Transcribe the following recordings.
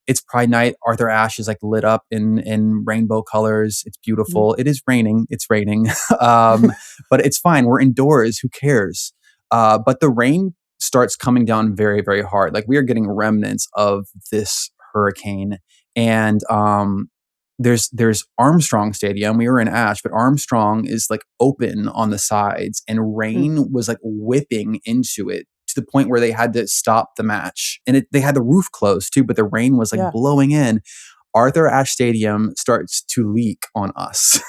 It's Pride Night. Arthur Ashe is like lit up in rainbow colors. It's beautiful. It is raining. It's raining. But it's fine. We're indoors. Who cares? But the rain starts coming down very, very hard. Like we are getting remnants of this hurricane. And there's Armstrong Stadium. We were in Ashe, but Armstrong is like open on the sides, and rain was like whipping into it to the point where they had to stop the match. And they had the roof closed too, but the rain was like blowing in. Arthur Ashe Stadium starts to leak on us.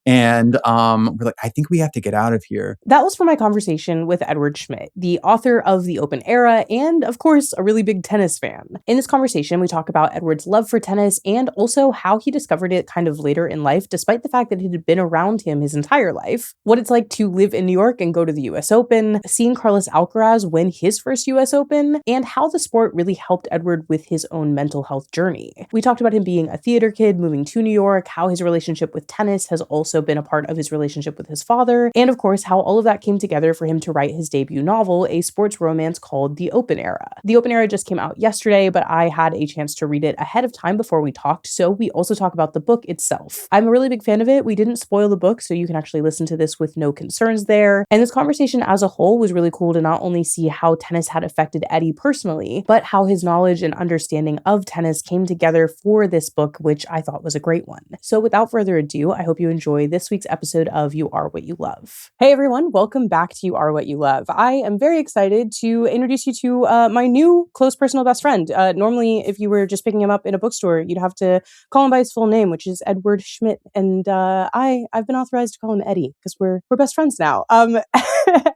And we're like, I think we have to get out of here. That was from my conversation with Edward Schmit, the author of The Open Era, and of course, a really big tennis fan. In this conversation, we talk about Edward's love for tennis and also how he discovered it kind of later in life, despite the fact that it had been around him his entire life, what it's like to live in New York and go to the US Open, seeing Carlos Alcaraz win his first US Open, and how the sport really helped Edward with his own mental health journey. We talked about him being a theater kid, moving to New York, how his relationship with tennis has also been a part of his relationship with his father, and of course, how all of that came together for him to write his debut novel, a sports romance called The Open Era. The Open Era just came out yesterday, but I had a chance to read it ahead of time before we talked, so we also talk about the book itself. I'm a really big fan of it. We didn't spoil the book, so you can actually listen to this with no concerns there. And this conversation as a whole was really cool to not only see how tennis had affected Eddie personally, but how his knowledge and understanding of tennis came together for this book, which I thought was a great one. So without further ado, I hope you enjoy this week's episode of You Are What You Love. Hey everyone, welcome back to You Are What You Love. I am very excited to introduce you to my new close personal best friend. Normally, if you were just picking him up in a bookstore, you'd have to call him by his full name, which is Edward Schmit. And I've been authorized to call him Eddie because we're best friends now.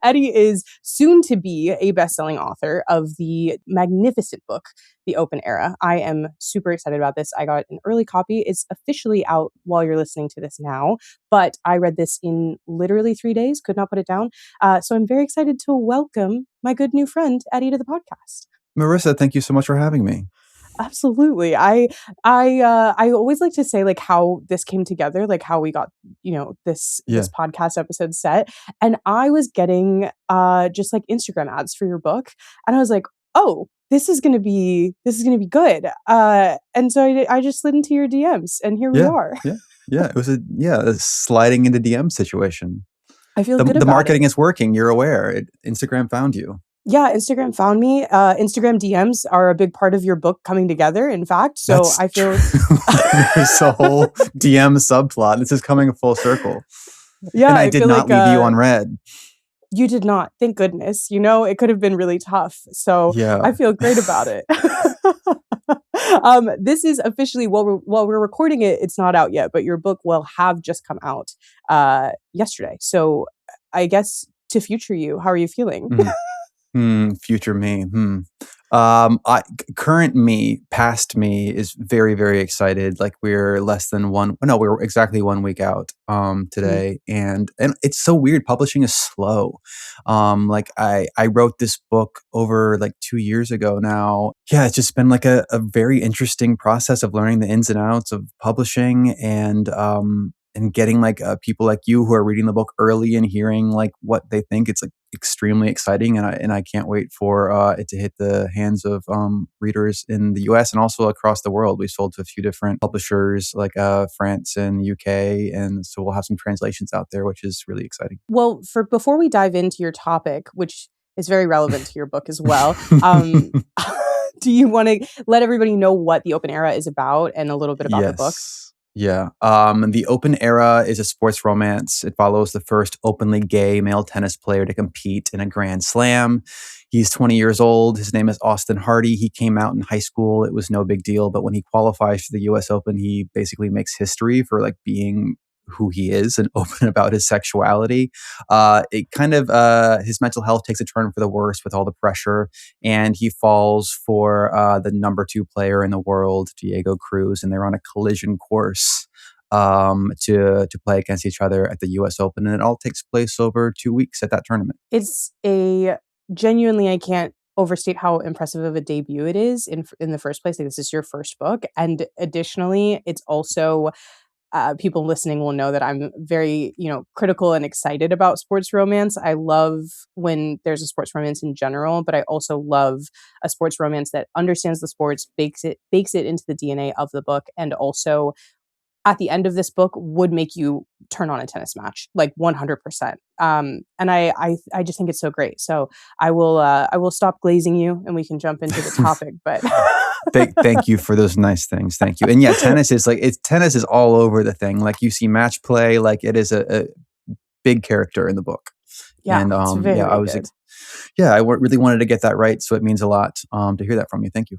Eddie is soon to be a best-selling author of the magnificent book, The Open Era. I am super excited about this. I got an early copy. It's officially out while you're listening to this now, but I read this in literally 3 days, could not put it down. So I'm very excited to welcome my good new friend, Eddie, to the podcast. Marissa, thank you so much for having me. Absolutely. I always like to say like how this came together, like how we got, this podcast episode set. And I was getting just like Instagram ads for your book. And I was like, oh, this is going to be good. And so I just slid into your DMs and here we are. Yeah. It was a sliding into DM situation. I feel good about it. The marketing is working. You're aware. Instagram found you. Yeah, Instagram found me. Instagram DMs are a big part of your book coming together, in fact. So That's I feel there's a whole DM subplot. This is coming full circle. Yeah, and I did not leave you unread. You did not. Thank goodness. It could have been really tough. So I feel great about it. This is officially, while we're recording it, it's not out yet, but your book will have just come out yesterday. So I guess to future you, how are you feeling? Future me. Current me, past me is very, very excited. Like we're exactly 1 week out today. And it's so weird. Publishing is slow. I wrote this book over like 2 years ago now. Yeah, it's just been like a very interesting process of learning the ins and outs of publishing and getting like people like you who are reading the book early and hearing like what they think. It's like extremely exciting, and I can't wait for it to hit the hands of readers in the US and also across the world. We sold to a few different publishers like France and UK, and so we'll have some translations out there, which is really exciting. Well, before we dive into your topic, which is very relevant to your book as well, do you want to let everybody know what The Open Era is about and a little bit about the book? Yeah. The Open Era is a sports romance. It follows the first openly gay male tennis player to compete in a Grand Slam. He's 20 years old. His name is Austin Hardy. He came out in high school. It was no big deal. But when he qualifies for the US Open, he basically makes history for like being who he is and open about his sexuality. His mental health takes a turn for the worse with all the pressure, and he falls for the number 2 player in the world, Diego Cruz, and they're on a collision course to play against each other at the US Open, and it all takes place over 2 weeks at that tournament. It's genuinely, I can't overstate how impressive of a debut it is in the first place. Like, this is your first book, and additionally, it's also people listening will know that I'm very, critical and excited about sports romance. I love when there's a sports romance in general, but I also love a sports romance that understands the sports, bakes it into the DNA of the book, and also at the end of this book would make you turn on a tennis match, like 100%. And I just think it's so great. So I will stop glazing you and we can jump into the topic. But Thank you for those nice things. Thank you. And yeah, tennis is all over the thing. Like you see match play, like it is a big character in the book. yeah, And it's yeah, very good. Really wanted to get that right. So it means a lot to hear that from you. Thank you.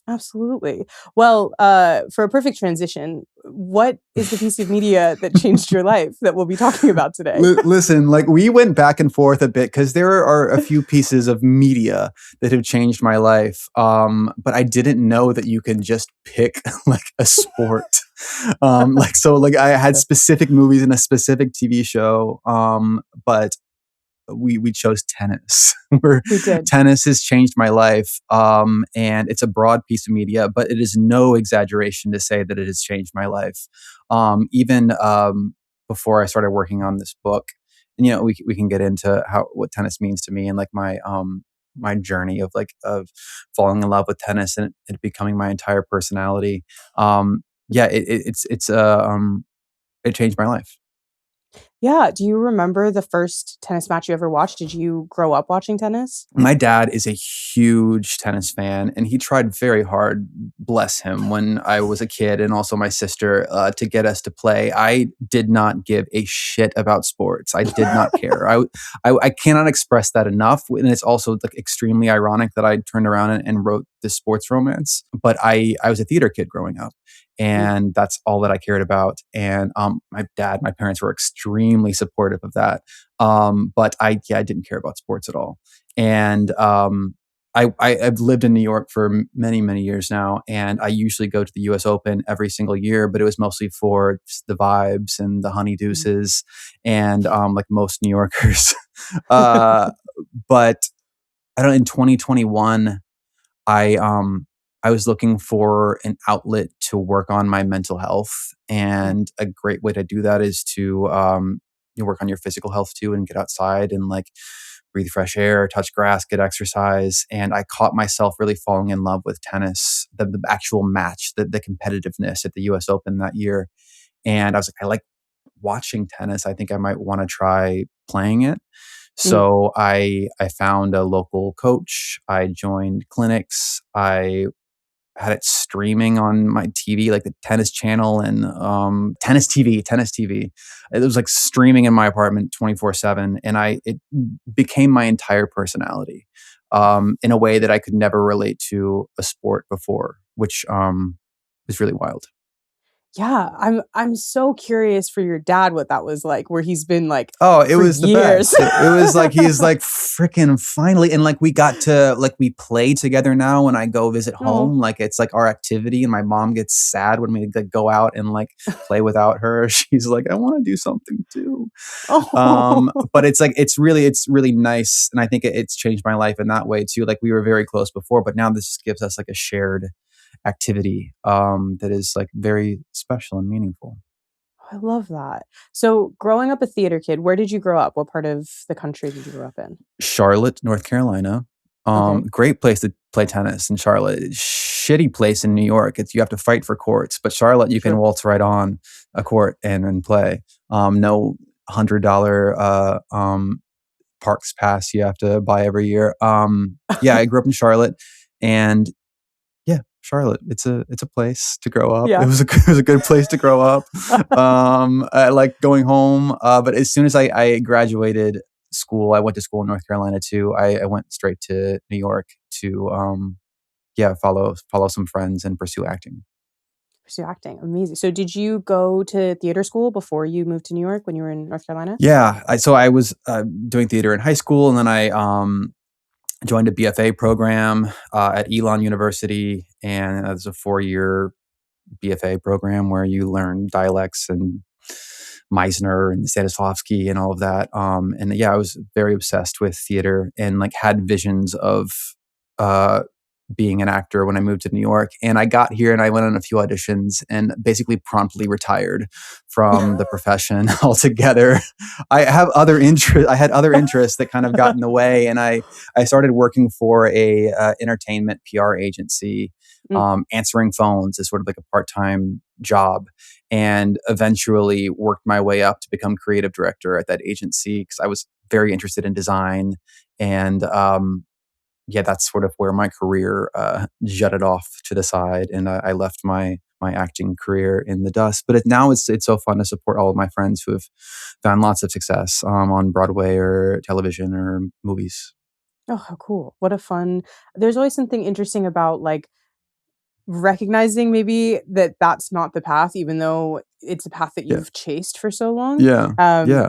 Absolutely. Well, for a perfect transition, what is the piece of media that changed your life that we'll be talking about today? Listen, like we went back and forth a bit because there are a few pieces of media that have changed my life. But I didn't know that you can just pick like a sport. Like I had specific movies and a specific TV show. But we chose tennis. We did. Tennis has changed my life, and it's a broad piece of media, but it is no exaggeration to say that it has changed my life. Even before I started working on this book, and we can get into what tennis means to me and like my journey of falling in love with tennis and it becoming my entire personality. It changed my life. Yeah. Do you remember the first tennis match you ever watched? Did you grow up watching tennis? My dad is a huge tennis fan, and he tried very hard, bless him, when I was a kid, and also my sister, to get us to play. I did not give a shit about sports. I did not care. I cannot express that enough, and it's also like extremely ironic that I turned around and wrote this sports romance. But I was a theater kid growing up. And that's all that I cared about. And my parents were extremely supportive of that. But I didn't care about sports at all. And I've lived in New York for many, many years now. And I usually go to the US Open every single year, but it was mostly for just the vibes and the honey deuces and like most New Yorkers. But I don't know, in 2021, I was looking for an outlet to work on my mental health. And a great way to do that is to work on your physical health too and get outside and like breathe fresh air, touch grass, get exercise. And I caught myself really falling in love with tennis, the actual match, the competitiveness at the US Open that year. And I was like, I like watching tennis. I think I might want to try playing it. Mm. So I found a local coach. I joined clinics. I had it streaming on my TV, like the tennis channel and tennis TV. It was like streaming in my apartment 24/7, and it became my entire personality in a way that I could never relate to a sport before, which was really wild. Yeah, I'm so curious for your dad what that was like, where he's been like Oh, it for was the years. best. It was like he's like freaking finally, and like we got to like we play together now when I go visit Oh. home. Like it's like our activity, and my mom gets sad when we like, go out and like play without her. She's like, I want to do something too. Oh. But it's really nice, and I think it's changed my life in that way too. Like we were very close before, but now this just gives us like a shared activity that is like very special and meaningful. I love that. So, growing up a theater kid, where did you grow up? What part of the country did you grow up in? Charlotte, North Carolina. Okay, Great place to play tennis in Charlotte. Shitty place in New York. You have to fight for courts, but Charlotte you can sure. waltz right on a court and play. No $100 parks pass you have to buy every year. Yeah, I grew up in Charlotte, and yeah, Charlotte. It's a place to grow up. It Yeah. was it was a good place to grow up. I like going home. But as soon as I graduated school, I went to school in North Carolina too. I went straight to New York to follow some friends and pursue acting. Pursue acting. Amazing. So, did you go to theater school before you moved to New York when you were in North Carolina? Yeah, I was doing theater in high school, and then I joined a BFA program at Elon University, and it was a 4-year BFA program where you learn dialects and Meisner and Stanislavski and all of that. And yeah, I was very obsessed with theater and like had visions of uh, being an actor when I moved to New York. And I got here and I went on a few auditions and basically promptly retired from the profession altogether. I had other interests that kind of got in the way, and I started working for a entertainment PR agency, Mm. answering phones as sort of like a part-time job, and eventually worked my way up to become creative director at that agency because I was very interested in design. And yeah, that's sort of where my career jutted off to the side, and I left my acting career in the dust. But now it's so fun to support all of my friends who have found lots of success on Broadway or television or movies. Oh, how cool. What a fun there's always something interesting about, like, recognizing maybe that that's not the path, even though it's a path that Yeah, you've chased for so long. yeah, Um, yeah.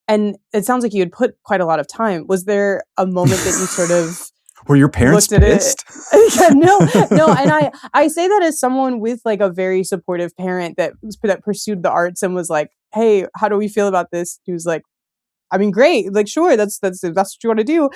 and it sounds like you had put quite a lot of time. Was there a moment that you sort of Were your parents looked at it pissed? yeah, no, and I say that as someone with, like, a very supportive parent that pursued the arts and was like, "Hey, how do we feel about this?" He was like, I mean, great. Like, sure, that's if that's what you want to do.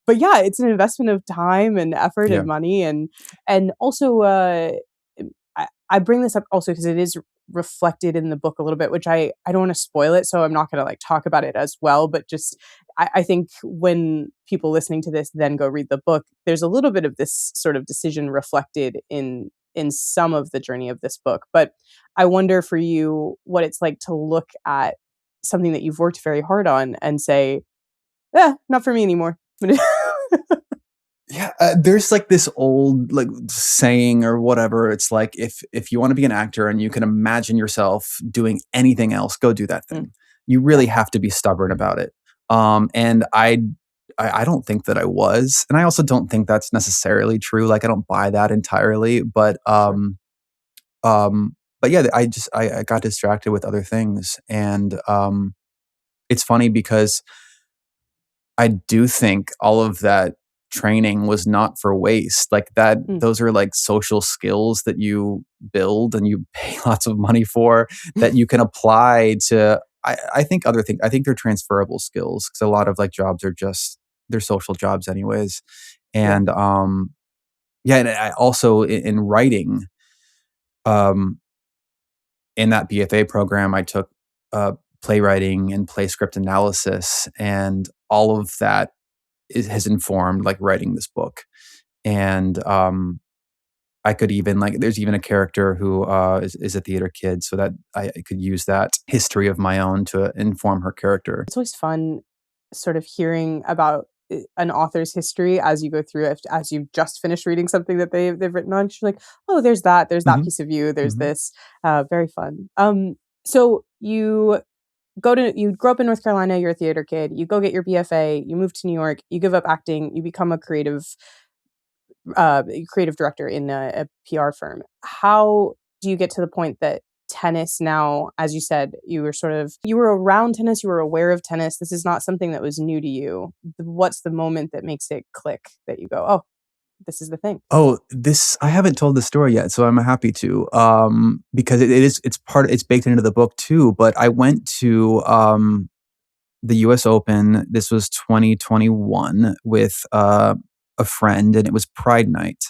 But yeah, it's an investment of time and effort Yeah, and money, and also, I bring this up also because it is reflected in the book a little bit, which I don't want to spoil it, so I'm not going to like talk about it as well. But just I think when people listening to this then go read the book, there's a little bit of this sort of decision reflected in some of the journey of this book. But I wonder for you what it's like to look at something that you've worked very hard on and say, not for me anymore." yeah. There's like this old like saying or whatever. It's like if you want to be an actor and you can imagine yourself doing anything else, go do that Mm, thing. You yeah, really have to be stubborn about it. And I don't think that I was, and I also don't think that's necessarily true. Like I don't buy that entirely, sure. but yeah, I got distracted with other things, and it's funny because I do think all of that training was not for waste. Like that, Mm. those are like social skills that you build and you pay lots of money for that you can apply to. I think other things. I think they're transferable skills because a lot of like jobs are just they're social jobs anyways. Yeah. And yeah, and I also in writing, um, in that BFA program, I took playwriting and play script analysis, and all of that has informed like writing this book. And I could even like there's even a character who is a theater kid, so that I could use that history of my own to inform her character. It's always fun sort of hearing about an author's history as you go through it, as you've just finished reading something that they've written on. You're like, oh, there's that Hmm. piece of you, there's Hmm. this. Very fun. So you grow up in North Carolina, you're a theater kid, you go get your BFA, you move to New York, you give up acting, you become a creative director in a PR firm. How do you get to the point that tennis now, as you said, you were around tennis, you were aware of tennis. This is not something that was new to you. What's the moment that makes it click that you go, oh, this is the thing? Oh, this I haven't told the story yet, so I'm happy to. Because it's baked into the book too. But I went to the U.S. Open. This was 2021 with a friend, and it was Pride Night.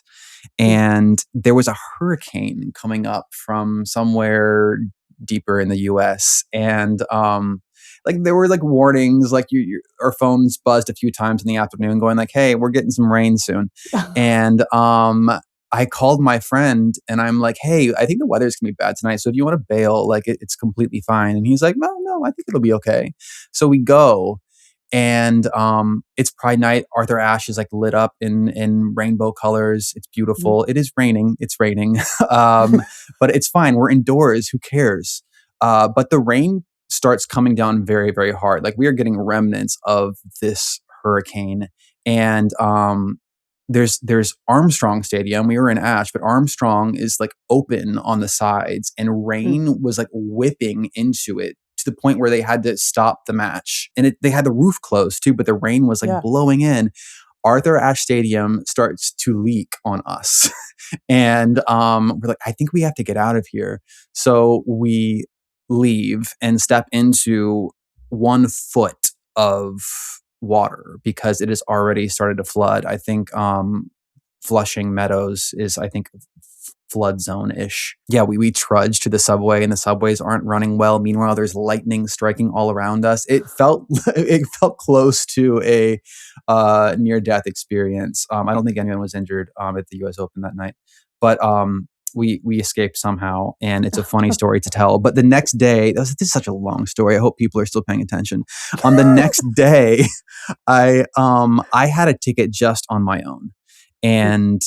Mm. And there was a hurricane coming up from somewhere deeper in the US, and like there were like warnings, like our phones buzzed a few times in the afternoon going like, hey, we're getting some rain soon. And I called my friend and I'm like, hey, I think the weather's gonna be bad tonight, so if you want to bail, like it's completely fine. And he's like, no, I think it'll be okay. So we go, and it's Pride Night. Arthur Ashe is like lit up in rainbow colors. It's Mhm. beautiful. It is raining. It's raining, but it's fine. We're indoors. Who cares? But the rain starts coming down very very hard. Like we are getting remnants of this hurricane, and there's Armstrong Stadium. We were in Ash, but Armstrong is like open on the sides, and Mm. rain was like whipping into it to the point where they had to stop the match. And they had the roof closed too, but the rain was like Yeah. blowing in. Arthur Ashe Stadium starts to leak on us. And we're like, I think we have to get out of here. So we leave and step into 1 foot of water because it has already started to flood. I think Flushing Meadows is, I think, flood zone-ish. Yeah, we trudge to the subway, and the subways aren't running well. Meanwhile, there's lightning striking all around us. It felt it felt close to a near-death experience. I don't think anyone was injured at the U.S. Open that night, but we escaped somehow, and it's a funny story to tell. But the next day, this is such a long story. I hope people are still paying attention. On the next day, I had a ticket just on my own, and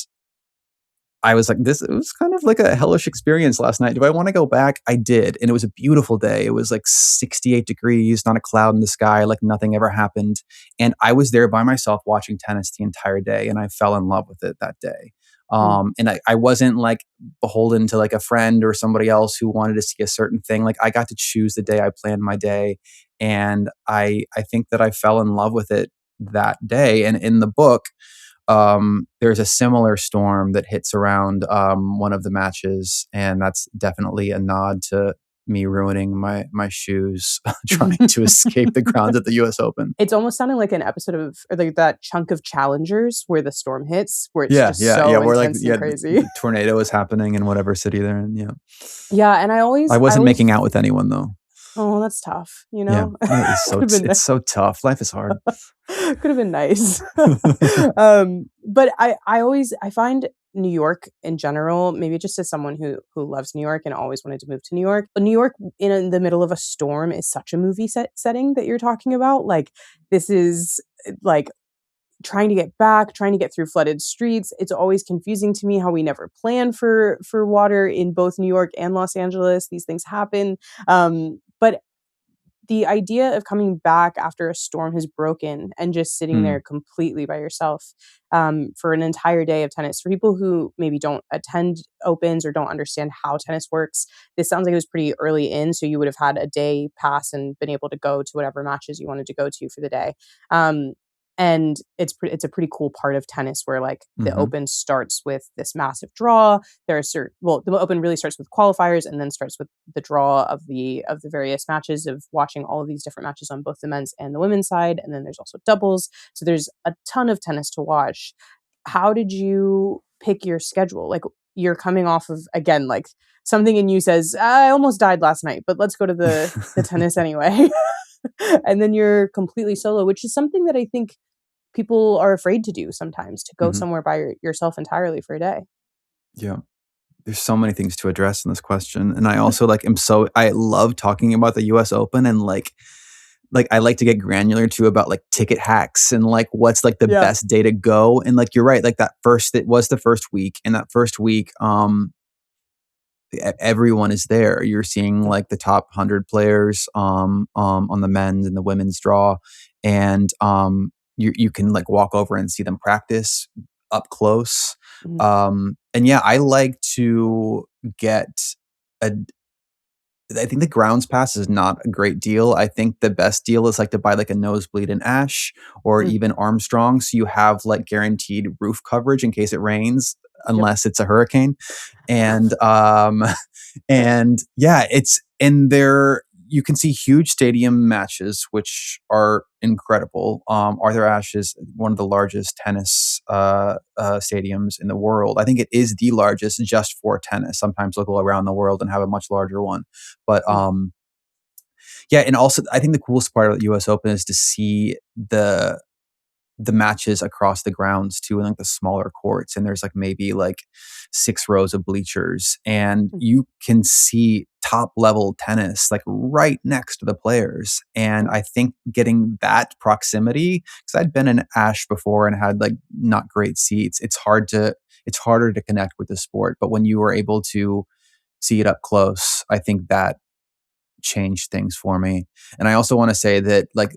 I was like, it was kind of like a hellish experience last night. Do I want to go back? I did. And it was a beautiful day. It was like 68 degrees, not a cloud in the sky, like nothing ever happened. And I was there by myself watching tennis the entire day. And I fell in love with it that day. And I wasn't like beholden to like a friend or somebody else who wanted to see a certain thing. Like I got to choose the day I planned my day. And I think that I fell in love with it that day. And in the book, there's a similar storm that hits around one of the matches, and that's definitely a nod to me ruining my shoes trying to escape the grounds at the U.S. Open. It's almost sounding like an episode of, or like that chunk of Challengers where the storm hits, where it's Yeah, just yeah, so yeah. We're like, intense yeah, and crazy. the tornado is happening in whatever city they're in. Yeah, Yeah, and I wasn't making out with anyone though. Oh, that's tough. You Yeah, know, it is it's so tough. Life is hard. could have been nice. But I find New York in general, maybe just as someone who loves New York and always wanted to move to New York, but New York in the middle of a storm is such a movie setting that you're talking about. Like this is like trying to get back, trying to get through flooded streets. It's always confusing to me how we never plan for water in both New York and Los Angeles. These things happen. But the idea of coming back after a storm has broken and just sitting there completely by yourself for an entire day of tennis, for people who maybe don't attend opens or don't understand how tennis works, this sounds like it was pretty early in, so you would have had a day pass and been able to go to whatever matches you wanted to go to for the day. And it's a pretty cool part of tennis where like the open starts with this massive draw. There are the open really starts with qualifiers and then starts with the draw of the various matches, of watching all of these different matches on both the men's and the women's side. And then there's also doubles. So there's a ton of tennis to watch. How did you pick your schedule? Like you're coming off of, again, like something in you says, I almost died last night, but let's go to the tennis anyway. And then you're completely solo, which is something that I think people are afraid to do sometimes, to go somewhere by yourself entirely for a day. Yeah. There's so many things to address in this question. And I also I love talking about the US Open, and like I like to get granular too about like ticket hacks and like what's like the best day to go. And like you're right, like it was the first week, and that first week everyone is there. You're seeing like the top 100 players on the men's and the women's draw, and you can like walk over and see them practice up close. And yeah, I like to get I think the grounds pass is not a great deal. I think the best deal is like to buy like a nosebleed in Ash or even Armstrong, so you have like guaranteed roof coverage in case it rains, unless it's a hurricane. And and yeah, it's in there. You can see huge stadium matches, which are incredible. Arthur Ashe is one of the largest tennis stadiums in the world. I think it is the largest just for tennis. Sometimes they'll go around the world and have a much larger one. But yeah, and also I think the coolest part of the U.S. Open is to see the matches across the grounds too, in like the smaller courts, and there's like maybe like 6 rows of bleachers, and you can see top level tennis like right next to the players. And I think getting that proximity, because I'd been in Ash before and had like not great seats, it's harder to connect with the sport. But when you were able to see it up close, I think that changed things for me. And I also want to say that like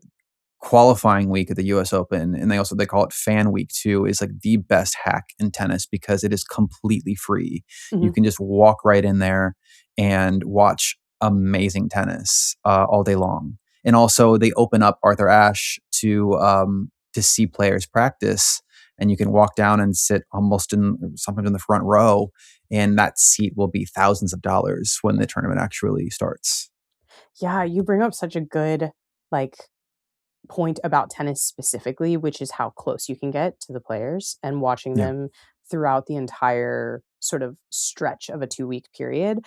qualifying week at the US Open, and they call it fan week too, is like the best hack in tennis because it is completely free. You can just walk right in there and watch amazing tennis all day long. And also they open up Arthur Ashe to see players practice, and you can walk down and sit sometimes in the front row, and that seat will be thousands of dollars when the tournament actually starts. Yeah, you bring up such a good like point about tennis specifically, which is how close you can get to the players and watching Yeah. them throughout the entire sort of stretch of a 2-week period.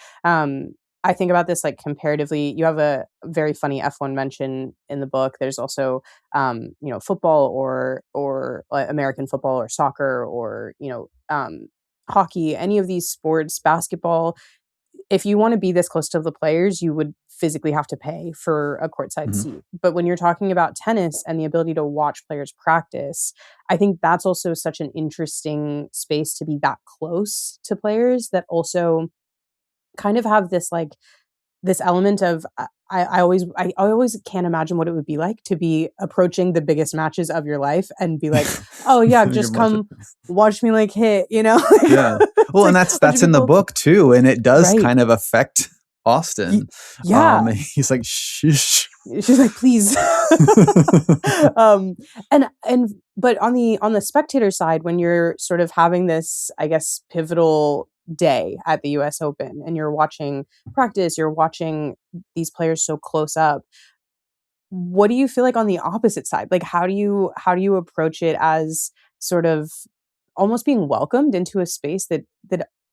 I think about this like comparatively. You have a very funny F1 mention in the book. There's also, football or American football or soccer or hockey. Any of these sports, basketball. If you want to be this close to the players, you would physically have to pay for a courtside Mhm. seat. But when you're talking about tennis and the ability to watch players practice, I think that's also such an interesting space to be that close to players that also kind of have this like this element of I always can't imagine what it would be like to be approaching the biggest matches of your life and be like, "Oh yeah, You just can watch it. come watch me like hit," you know? Yeah. It's Well, and like that's a bunch of in the people. book too, and it does Right. kind of affect Y- Austin. yeah. He's like, "Shh." She's like, "Please." um and but on the spectator side, when you're sort of having this, I guess, pivotal day at the US Open and you're watching practice, you're watching these players so close up, what do you feel like on the opposite side? Like how do you approach it as sort of almost being welcomed into a space that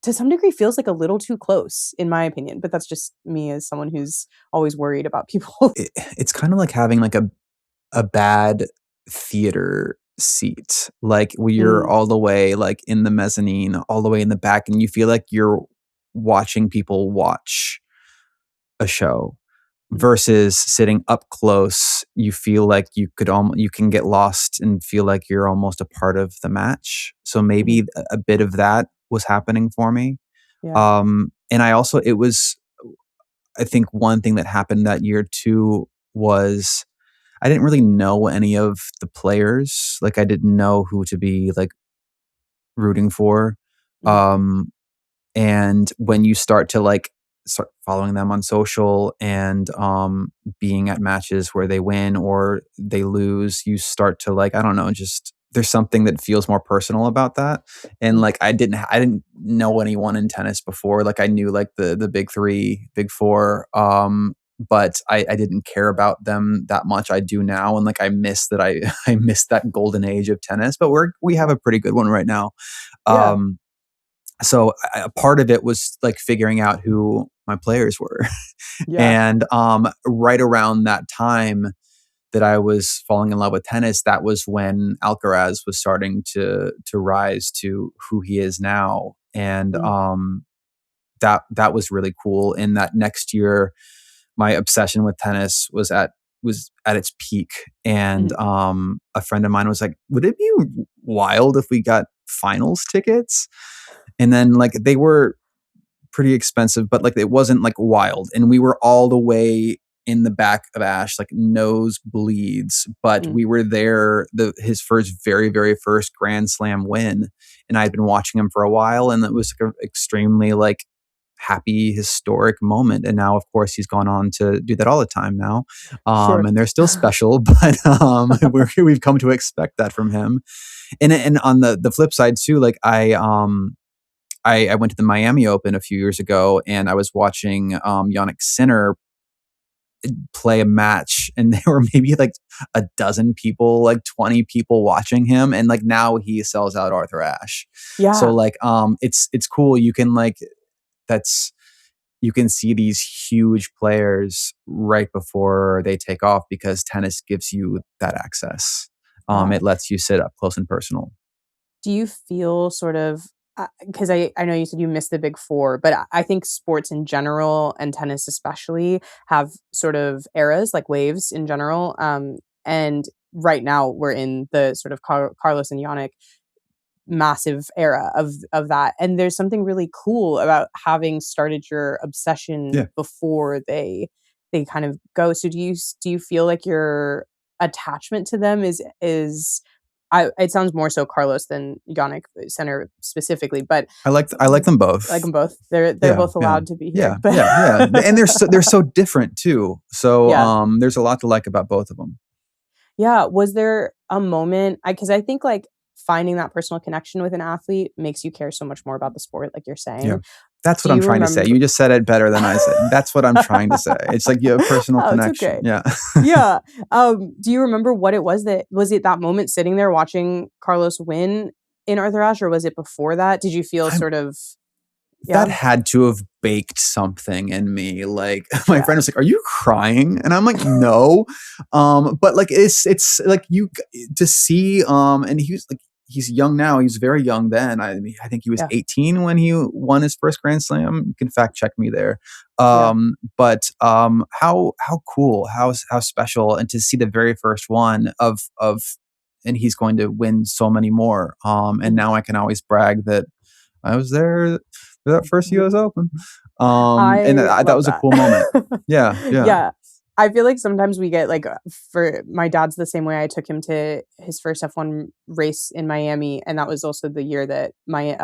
to some degree feels like a little too close in my opinion, but that's just me as someone who's always worried about people. It's kind of like having like a bad theater seat, like where you're Mm, all the way like in the mezzanine, all the way in the back, and you feel like you're watching people watch a show mm, versus sitting up close. You feel like you can get lost and feel like you're almost a part of the match. So maybe mhm. a bit of that was happening for me. Yeah. And it was, I think one thing that happened that year too was I didn't really know any of the players. Like I didn't know who to be like rooting for. Mhm, Um, and when you start to like start following them on social and being at matches where they win or they lose, you start to like, I don't know, just there's something that feels more personal about that. And mm. like I didn't know anyone in tennis before. Like I knew like the big three, big four, but I didn't care about them that much. I do now, and like I miss that I miss that golden age of tennis. But we have Yeah. a pretty good one right now. Yeah. um so a part of it was like figuring out who my players were. Yeah. And right around that time that I was falling in love with tennis, that was when Alcaraz was starting to rise to who he is now. And Mm, that was really cool. In that next year, my obsession with tennis was at its peak. And mhm. a friend of mine was like, "Would it be wild if we got finals tickets?" And then like they were pretty expensive, but like it wasn't like wild. And we were all the way in the back of Ash, like nose bleeds, but Mm. we were there his first very, very first Grand Slam win. And I'd been watching him for a while, and it was like an extremely like happy, historic moment. And now, of course, he's gone on to do that all the time now. Sure. And they're still special, but we've come to expect that from him. And on the flip side too, like I went to the Miami Open a few years ago, and I was watching Jannik Sinner play a match, and there were maybe like a dozen people, like 20 people watching him, and like now he sells out Arthur Ashe. So Yeah. like it's cool. You can like that's you can see these huge players right before they take off because tennis gives you that access. Yeah. It lets you sit up close and personal. Do you feel sort of, because I know you said you missed the big four, but I think sports in general and tennis especially have sort of eras, like waves in general. And right now we're in the sort of Carlos and Yannick massive era of that. And there's something really cool about having started your obsession Yeah. before they kind of go. So do you feel like your attachment to them is it sounds more so Carlos than Yannick Center specifically, but I like them like both. them both. They're Yeah, both yeah. allowed to be here. Yeah, But yeah, yeah. And they're so different too. So yeah. there's a lot to like about both of them. Yeah, was there a moment because I think, like, finding that personal connection with an athlete makes you care so much more about the sport, like you're Yeah. saying. That's what Do I'm you trying to say. remember You just said it better than I said. That's what I'm trying to say. It's like you have a personal Oh, it's connection. okay. Yeah. Yeah, do you remember what it was that was it that moment sitting there watching Carlos win? in Arthur Ashe, or was it before that? Did you feel I'm sort of, that yeah, had to have baked something in me. Like my yeah, friend was like, "Are you crying?" And I'm like, "No." But like it's like you to see and he's young now. He was very young then. I mean, I think he was yeah, 18 when he won his first Grand Slam. You can fact check me there. yeah. But how cool, how special, and to see the very first one of and he's going to win so many more. And Mhm. now I can always brag that I was there for that first US Open. And I that love was a that. cool moment. Yeah, yeah. Yeah. I feel like sometimes we get like for my dad's the same way. I took him to his first F1 race in Miami, and that was also the year that my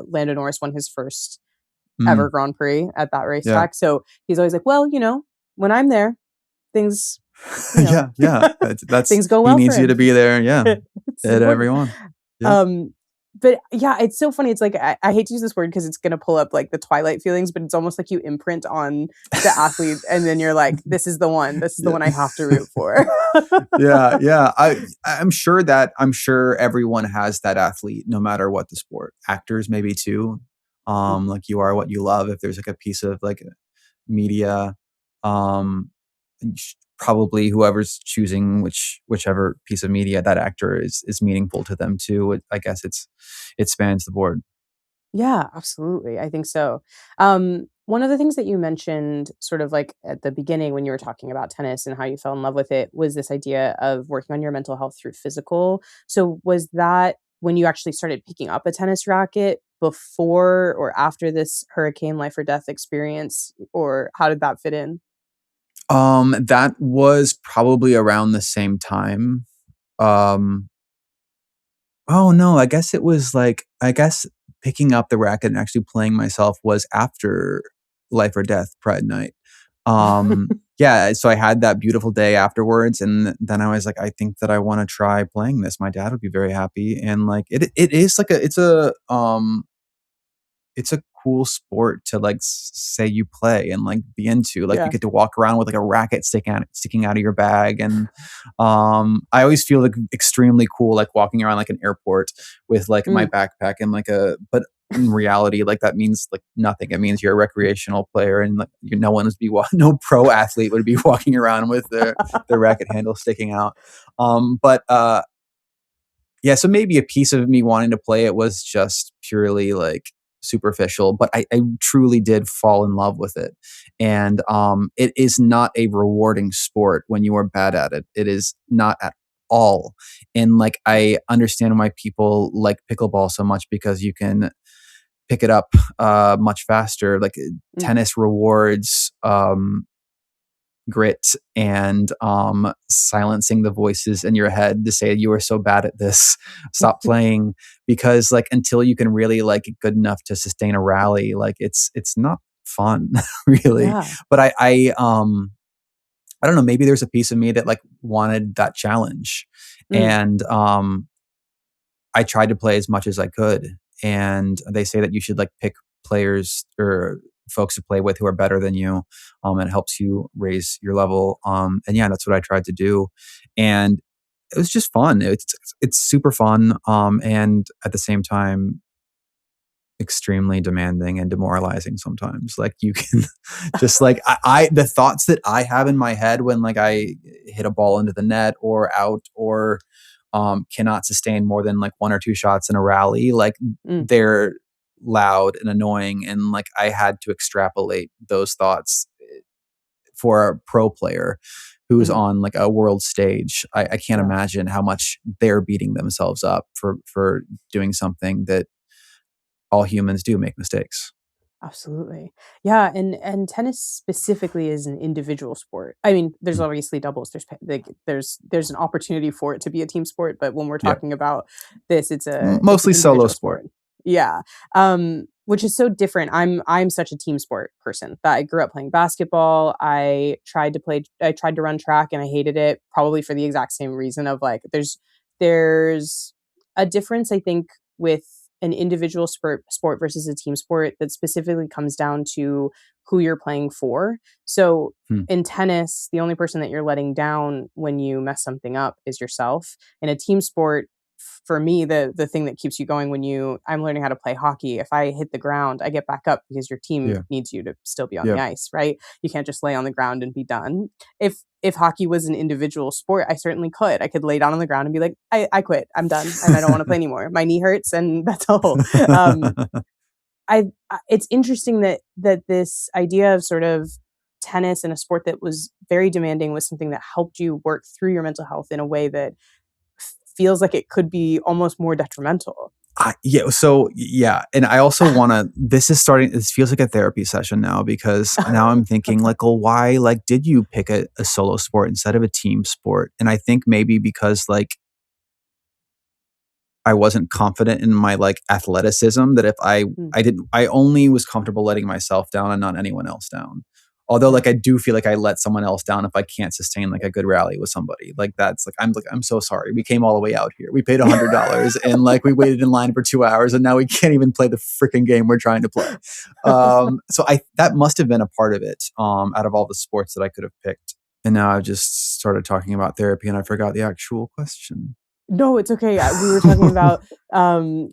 Lando Norris won his first ever Mm, Grand Prix at that yeah. racetrack. So he's always like, "Well, when I'm there, things, you know, Yeah, yeah. That's things go he well for needs you him." to be there. Yeah. It's At important. everyone. Yeah. Um, but yeah, it's so funny. It's like I hate to use this word because it's gonna pull up like the Twilight feelings, but it's almost like you imprint on the athlete, and then you're like, "This is the one. This is the Yeah. one I have to root for." Yeah, yeah. I'm sure everyone has that athlete, no matter what the sport. Actors maybe too. Mhm. Like you are what you love. If there's like a piece of like media, um, probably whoever's choosing whichever piece of media that actor is meaningful to them too. I guess it spans the board. Yeah, absolutely. I think so. One of the things that you mentioned, sort of like at the beginning when you were talking about tennis and how you fell in love with it, was this idea of working on your mental health through physical. So, was that when you actually started picking up a tennis racket before or after this hurricane life or death experience, or how did that fit in? That was probably around the same time. Um, oh no, I guess it was like I guess picking up the racket and actually playing myself was after Life or Death Pride Night. Yeah, so I had that beautiful day afterwards, and then I was like, I think that I want to try playing this. My dad would be very happy, and like it is like it's a cool sport to like say you play and like be into. Like you Yeah. get to walk around with like a racket sticking out of your bag, and I always feel like extremely cool like walking around like an airport with like my Mm. backpack and like a but in reality like that means like nothing. It means you're a recreational player, and like no one would be no pro athlete would be walking around with their racket handle sticking out. But yeah, so maybe a piece of me wanting to play it was just purely like superficial, but I truly did fall in love with it. And it is not a rewarding sport when you are bad at it. It is not at all. And like Yeah. I understand why people like pickleball so much because you can pick it up much faster. Like Mm. tennis rewards grit and silencing the voices in your head to say you are so bad at this, stop playing, because like until you can really like get good enough to sustain a rally, like it's not fun really. Yeah. But I don't know, maybe there's a piece of me that like wanted that challenge, Mm. and I tried to play as much as I could. And they say that you should like pick players or folks to play with who are better than you. And it helps you raise your level. And yeah, that's what I tried to do. And it was just fun. It's super fun. And at the same time, extremely demanding and demoralizing sometimes. Like you can just like the thoughts that I have in my head when like I hit a ball into the net or out or cannot sustain more than like one or two shots in a rally, like Mm. they're loud and annoying, and like I had to extrapolate those thoughts for a pro player who's Mhm. on like a world stage. I can't Yeah. imagine how much they're beating themselves up for doing something that all humans do, make mistakes. Absolutely. Yeah, and tennis specifically is an individual sport. I mean, there's Mm. obviously doubles. There's an opportunity for it to be a team sport, but when we're Yeah. talking about this, it's an Mostly solo individual sport. sport. Yeah. Which is so different. I'm such a team sport person that I grew up playing basketball. I tried to run track and I hated it probably for the exact same reason of like there's a difference I think with an individual sport versus a team sport that specifically comes down to who you're playing for. So Hmm. in tennis, the only person that you're letting down when you mess something up is yourself. In a team sport, for me, the thing that keeps you going when I'm learning how to play hockey. If I hit the ground, I get back up because your team Yeah. needs you to still be on the Yeah. ice, right? You can't just lay on the ground and be done. If hockey was an individual sport, I certainly could. I could lay down on the ground and be like, I quit. I'm done and I don't want to play anymore. My knee hurts and that's all. Um, it's interesting that this idea of sort of tennis and a sport that was very demanding was something that helped you work through your mental health in a way that feels like it could be almost more detrimental. Yeah. So yeah. And I also want to, this feels like a therapy session now, because now I'm thinking like, well, why, like, did you pick a solo sport instead of a team sport? And I think maybe because like I wasn't confident in my like athleticism, that if Mm, I only was comfortable letting myself down and not anyone else down. Although yeah. like I do feel like I let someone else down if I can't sustain like a good rally with somebody. Like that's like I'm so sorry. We came all the way out here. We paid $100 and like we waited in line for 2 hours and now we can't even play the freaking game we're trying to play. So I that must have been a part of it. Out of all the sports that I could have picked. And now I've just started talking about therapy and I forgot the actual question. No, it's okay. We were talking about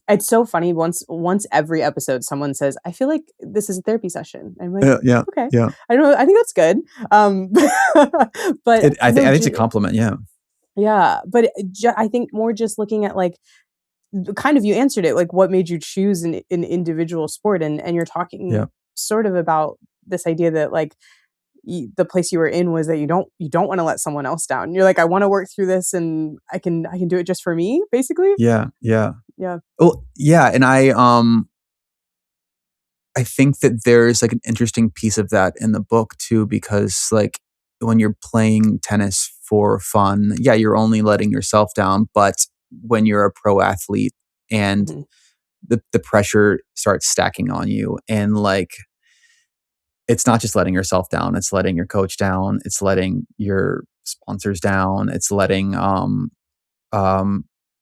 it's so funny once every episode someone says, "I feel like this is a therapy session." I'm like, Yeah, yeah, "Okay." yeah. I don't know. I think that's good. But I no, think it's a compliment. Yeah, yeah, but I think more just looking at like kind of you answered it, like what made you choose an individual sport, and you're talking yeah, sort of about this idea that like the place you were in was that you don't want to let someone else down. You're like, I want to work through this, and I can do it just for me, basically. yeah, yeah. Yeah. Well, yeah, and I think that there's like an interesting piece of that in the book too, because like when you're playing tennis for fun, yeah, you're only letting yourself down. But when you're a pro athlete and Mhm. the pressure starts stacking on you, and like it's not just letting yourself down, it's letting your coach down, it's letting your sponsors down, it's letting um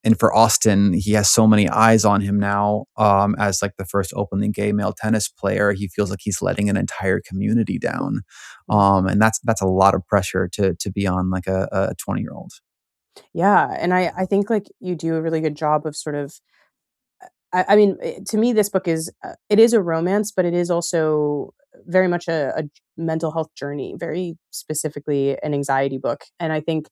and for Austin, he has so many eyes on him now, as like the first openly gay male tennis player. He feels like he's letting an entire community down, and that's a lot of pressure to be on like a 20-year-old. Yeah, and I think like you do a really good job of sort of I mean, to me, this book is it is a romance, but it is also very much a mental health journey, very specifically an anxiety book. And I think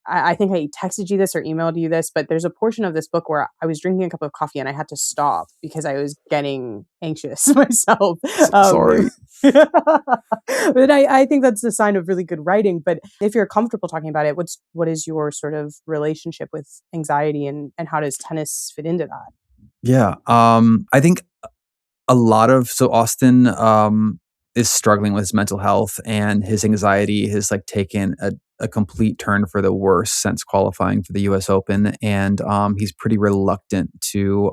I think I texted you this or emailed you this, but there's a portion of this book where I was drinking a cup of coffee and I had to stop because I was getting anxious myself. Sorry. But I think that's a sign of really good writing. But if you're comfortable talking about it, what is your sort of relationship with anxiety and how does tennis fit into that? Yeah. I think a lot of so Austin is struggling with his mental health, and his anxiety has like taken a complete turn for the worse since qualifying for the US Open. And he's pretty reluctant to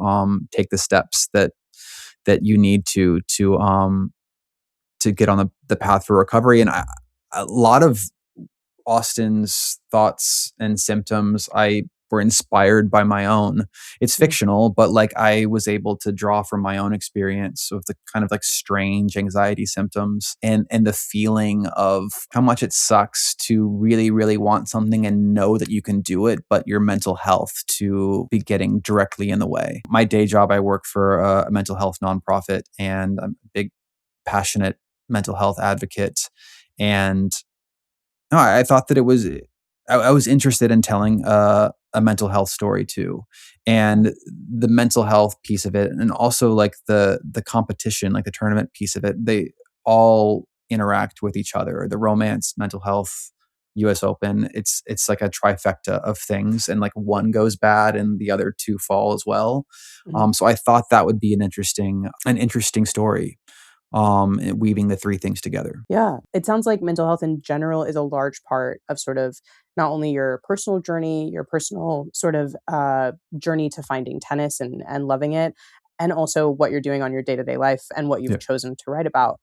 take the steps that you need to get on the path for recovery. And a lot of Austin's thoughts and symptoms I were inspired by my own. It's Mm, fictional, but like I was able to draw from my own experience of the kind of like strange anxiety symptoms, and the feeling of how much it sucks to really, really want something and know that you can do it, but your mental health to be getting directly in the way. My day job, I work for a mental health nonprofit, and I'm a big, passionate mental health advocate. And no, I thought that it was I was interested in telling a mental health story too, yeah. and the mental health piece of it, and also like the competition, like the tournament piece of it. They all interact with each other. The romance, mental health, U.S. Open. It's like a trifecta of things, and like one goes bad, and the other two fall as well. Mhm. So I thought that would be an interesting story. Weaving the three things together. Yeah. It sounds like mental health in general is a large part of sort of not only your personal journey, your personal sort of journey to finding tennis and loving it, and also what you're doing on your day to day life and what you've Yeah. chosen to write about.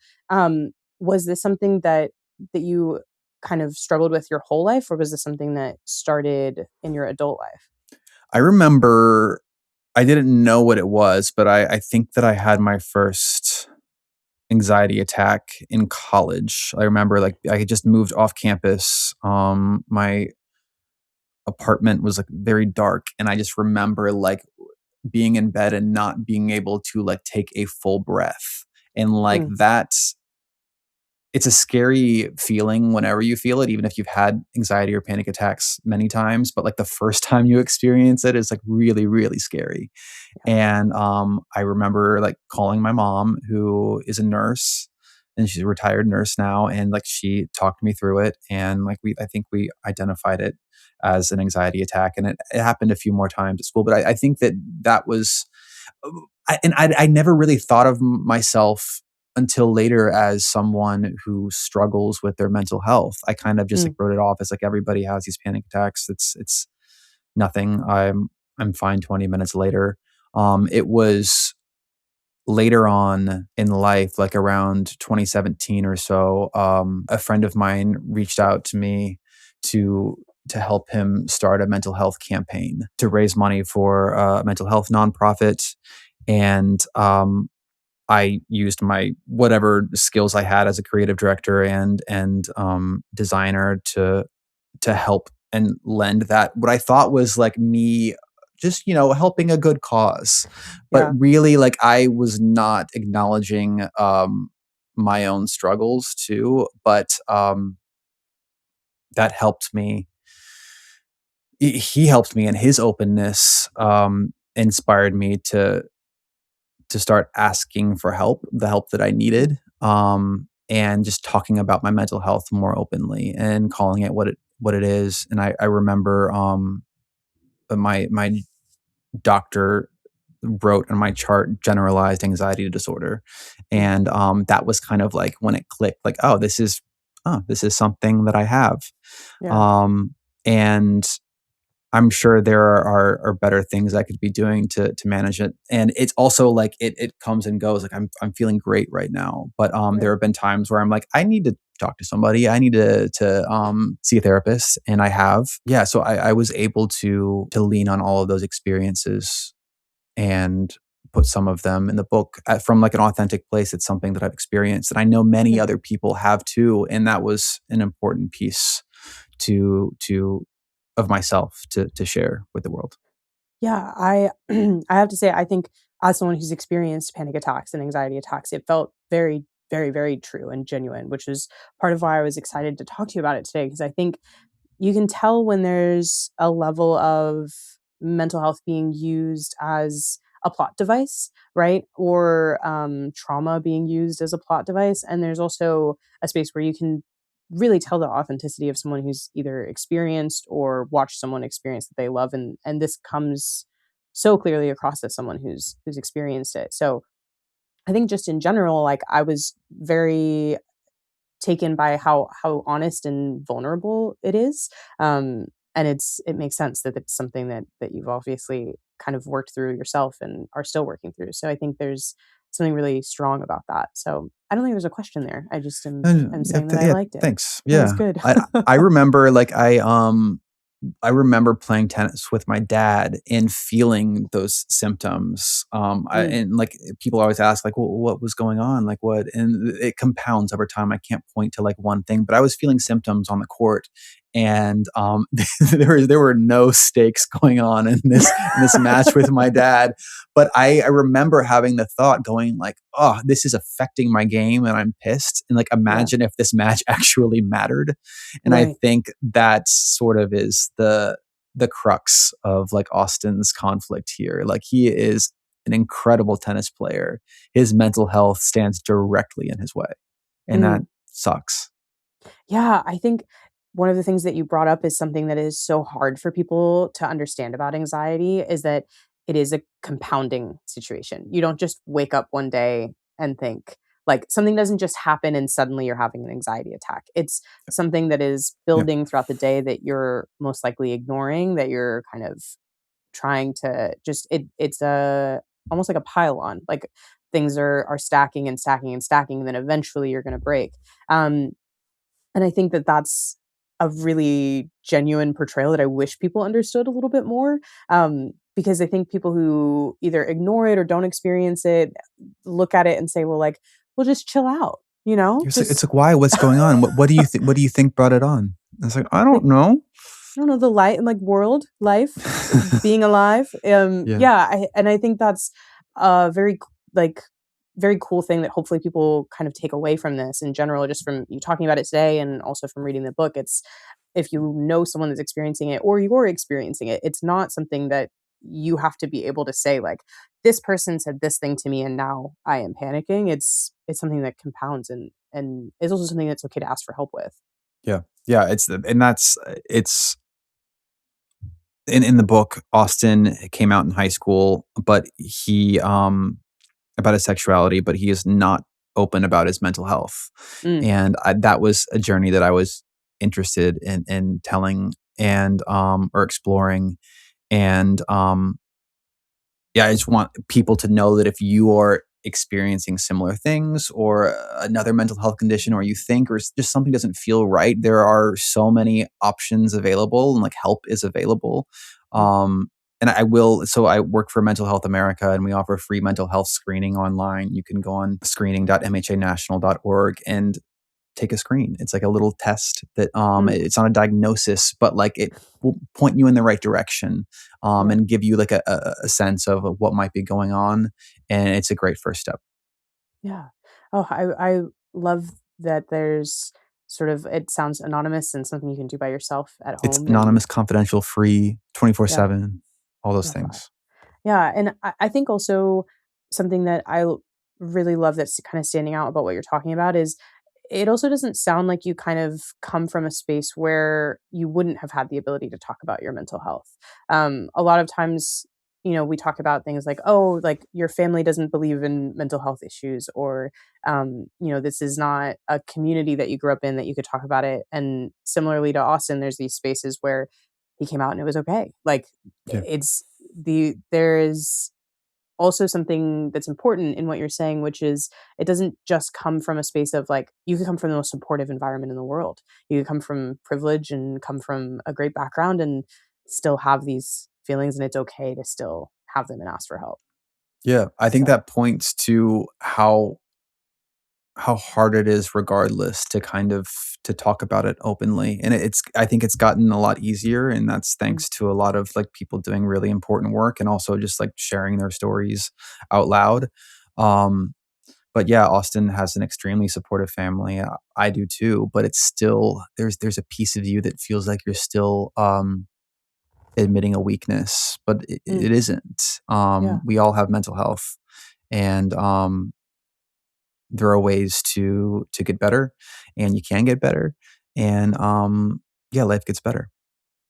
Was this something that you kind of struggled with your whole life, or was this something that started in your adult life? I remember I didn't know what it was, but I think that I had my first anxiety attack in college. I remember like I had just moved off campus. My apartment was like very dark, and I just remember like being in bed and not being able to like take a full breath. And like Mm, that's it's a scary feeling whenever you feel it, even if you've had anxiety or panic attacks many times. But like the first time you experience it is like really, really scary. yeah. And I remember like calling my mom, who is a nurse, and she's a retired nurse now, and like she talked me through it, and like I think we identified it as an anxiety attack, and it happened a few more times at school. But I think that was, I never really thought of myself until later as someone who struggles with their mental health. I kind of just like Mm, wrote it off as like everybody has these panic attacks. It's nothing. I'm fine 20 minutes later. It was later on in life, like around 2017 or so, a friend of mine reached out to me to to help him start a mental health campaign to raise money for a mental health nonprofit. And I used my whatever skills I had as a creative director and designer to help and lend that what I thought was like me just helping a good cause, but yeah. really like I was not acknowledging my own struggles too. But that helped me. He helped me, and his openness inspired me to start asking for help, the help that I needed, and just talking about my mental health more openly and calling it what it is. And I remember my doctor wrote on my chart generalized anxiety disorder, Mm, and that was kind of like when it clicked, like, this is something that I have. yeah. Um, and I'm sure there are better things I could be doing to manage it. And it's also like it comes and goes. Like I'm feeling great right now, but there Right. have been times where I'm like, I need to talk to somebody. I need to see a therapist, and I have. Yeah, so I was able to lean on all of those experiences and put some of them in the book from like an authentic place. It's something that I've experienced, and I know many Yeah. other people have too. And that was an important piece to of myself to share with the world. Yeah, I I have to say, I think as someone who's experienced panic attacks and anxiety attacks, it felt very, very, very true and genuine, which is part of why I was excited to talk to you about it today. Because I think you can tell when there's a level of mental health being used as a plot device, right? Or trauma being used as a plot device. And there's also a space where you can really tell the authenticity of someone who's either experienced or watched someone experience that they love. And this comes so clearly across as someone who's experienced it. So I think just in general, like I was very taken by how honest and vulnerable it is. And it makes sense that it's something that you've obviously kind of worked through yourself and are still working through. So I think there's something really strong about that. So I don't think there's a question there. I just am Yeah, saying that I yeah, liked it. thanks. That was Yeah. good. I remember like I remember playing tennis with my dad and feeling those symptoms. Mm, And like people always ask, like, well, what was going on? Like, what? And it compounds over time. I can't point to like one thing, but I was feeling symptoms on the court, and there were no stakes going on in this match with my dad. But I remember having the thought going like, oh, this is affecting my game, and I'm pissed. And like, yeah. imagine if this match actually mattered. And I Right. think that sort of is the crux of like Austin's conflict here. Like he is an incredible tennis player. His mental health stands directly in his way. And that Mm. sucks. Yeah, I think one of the things that you brought up is something that is so hard for people to understand about anxiety is that it is a compounding situation. You don't just wake up one day and think like something doesn't just happen and suddenly you're having an anxiety attack. It's something that is Yeah. building throughout the day that you're most likely ignoring, that you're kind of trying to just it's a almost like a pile on. Like things are stacking and stacking and stacking and then eventually you're going to break. Um and I think that that's a really genuine portrayal that I wish people understood a little bit more, because I think people who either ignore it or don't experience it look at it and say, "Well, like, well, just chill out," It's like, Just why? What's going on? What do you think? What do you think brought it on? It's like, I don't like know. I don't know, the light, like world, life, being alive. Yeah. Yeah, and I think that's a like very cool thing that hopefully people kind of take away from this in general, just from you talking about it today and also from reading the book. It's if you know someone that's experiencing it or you're experiencing it, it's not something that you have to be able to say like this person said this thing to me and now I am panicking. It's something that compounds and is also something that's okay to ask for help with. Yeah. Yeah, and that's it's in the book, Austin came out in high school, but he about his sexuality, but he is not open about his mental health. Mm, And that was a journey that I was interested in telling and or exploring. And yeah, I just want people to know that if you are experiencing similar things or another mental health condition, or you think or just something doesn't feel right, there are so many options available and like help is available. mm, um and I will, so I work for Mental Health America and we offer free mental health screening online. You can go on screening.mhanational.org and take a screen. It's like a little test that mm, it's not a diagnosis, but like it will point you in the right direction yeah. and give you like a sense of what might be going on. And it's a great first step. Yeah. Oh, I love that there's sort of it sounds anonymous and something you can do by yourself at It's home and anonymous, confidential, free, yeah, 24/7, all those love that. things. Yeah, and I think also something that really love that's kind of standing out about what you're talking about is it also doesn't sound like you kind of come from a space where you wouldn't have had the ability to talk about your mental health. A lot of times, we talk about things like, oh, like your family doesn't believe in mental health issues, or, this is not a community that you grew up in that you could talk about it. And similarly to Austin, there's these spaces where he came out and it was okay. Like Yeah. it's there is also something that's important in what you're saying, which is it doesn't just come from a space of like you could come from the most supportive environment in the world. You could come from privilege and come from a great background and still have these feelings, and it's okay to still have them and ask for help. Yeah. I think So, that points to how hard it is regardless to kind of to talk about it openly. And it's I think it's gotten a lot easier, and that's mm, thanks to a lot of like people doing really important work and also just like sharing their stories out loud. um but yeah, Austin has an extremely supportive family. I do too, but it's still there's a piece of you that feels like you're still admitting a weakness, but it mm, isn't. yeah, We all have mental health, and there are ways to get better, and you can get better, and yeah, life gets better.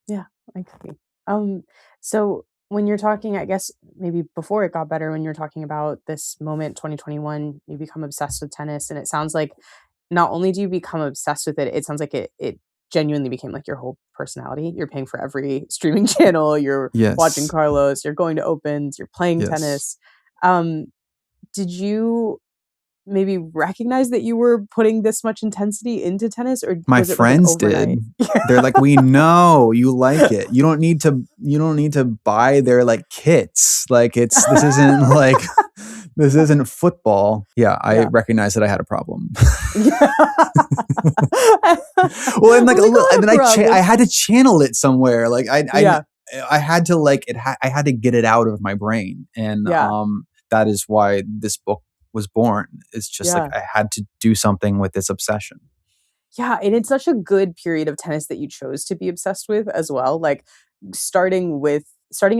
yeah, I agree. Um, so when you're talking, I guess maybe before it got better, when you're talking about this moment, 2021, you become obsessed with tennis, and it sounds like not only do you become obsessed with it, it sounds like it genuinely became like your whole personality. You're paying for every streaming channel, you're watching Yes. Carlos, you're going to opens, you're playing Yes. tennis. Um, did you maybe recognize that you were putting this much intensity into tennis, or My was it like an friends did. overnight? They're like, "We know you like it. You don't need to buy their, like, kits. Like, it's this isn't like this isn't football." Yeah, I Yeah. recognized that I had a problem. Yeah. Well, and, like, Well, a we little call and it a then I problem. had to channel it somewhere. Like, Yeah, I had to, like, I had to get it out of my brain, and, yeah, that is why this book was born. It's just, like, yeah. I had to do something with this obsession. Yeah, and it's such a good period of tennis that you chose to be obsessed with as well. Like starting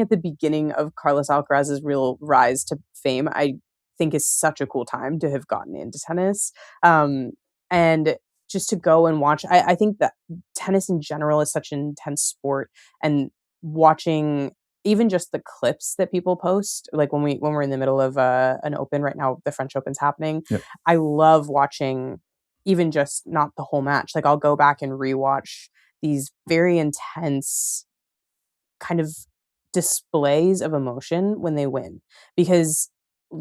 at the beginning of Carlos Alcaraz's real rise to fame, I think is such a cool time to have gotten into tennis. And just to go and watch, I think that tennis in general is such an intense sport, and watching even just the clips that people post, like when we're in the middle of an open right now, the French Open's happening. Yep. I love watching even just not the whole match. Like I'll go back and rewatch these very intense kind of displays of emotion when they win. Because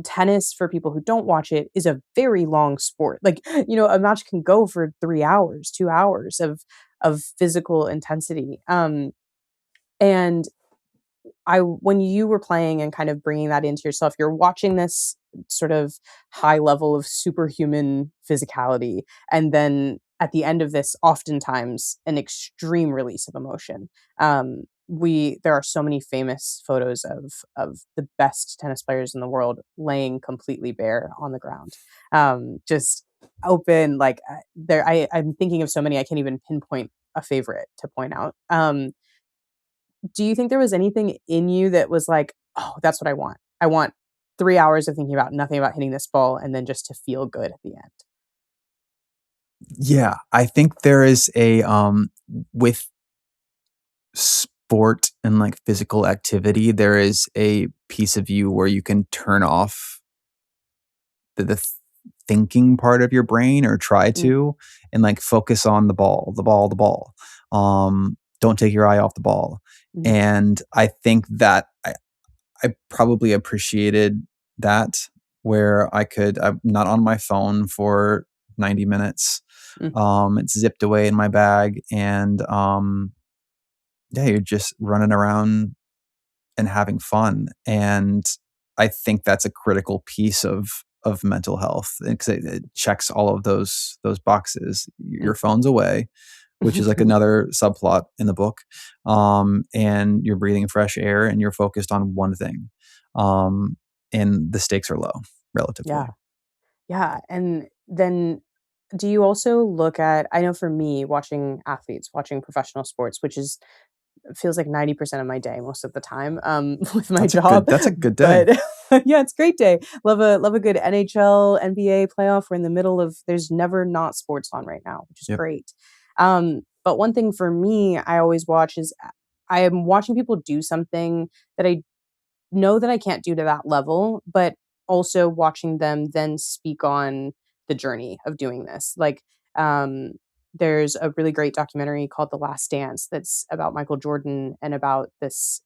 tennis, for people who don't watch it, is a very long sport. Like, a match can go for 3 hours, 2 hours of physical intensity. And I when you were playing and kind of bringing that into yourself, you're watching this sort of high level of superhuman physicality, and then at the end of this, oftentimes an extreme release of emotion. There are so many famous photos of the best tennis players in the world laying completely bare on the ground, just open. Like I'm thinking of so many, I can't even pinpoint a favorite to point out. Do you think there was anything in you that was like, oh, that's what I want? I want 3 hours of thinking about nothing about hitting this ball and then just to feel good at the end. Yeah, I think there is a with sport and like physical activity, there is a piece of you where you can turn off the thinking part of your brain, or try Mm, to, and like focus on the ball, the ball, the ball. Don't take your eye off the ball. mhm, And I think that I probably appreciated that, where I'm not on my phone for 90 minutes. mm, It's zipped away in my bag, and yeah, you're just running around and having fun. And I think that's a critical piece of mental health, because it checks all of those boxes. mm. Your phone's away, which is like another subplot in the book. And you're breathing fresh air, and you're focused on one thing. Um, and the stakes are low relatively. Yeah. Yeah, and then do you also look at, I know for me, watching athletes, watching professional sports, which is feels like 90% of my day most of the time, with my job, That's a good day. but yeah, it's a great day. Love a good NHL, NBA playoff. We're in the middle of there's never not sports on right now, which is Yep. great. But one thing for me, I always watch is I am watching people do something that I know that I can't do to that level, but also watching them then speak on the journey of doing this. Like, um, there's a really great documentary called The Last Dance that's about Michael Jordan and about this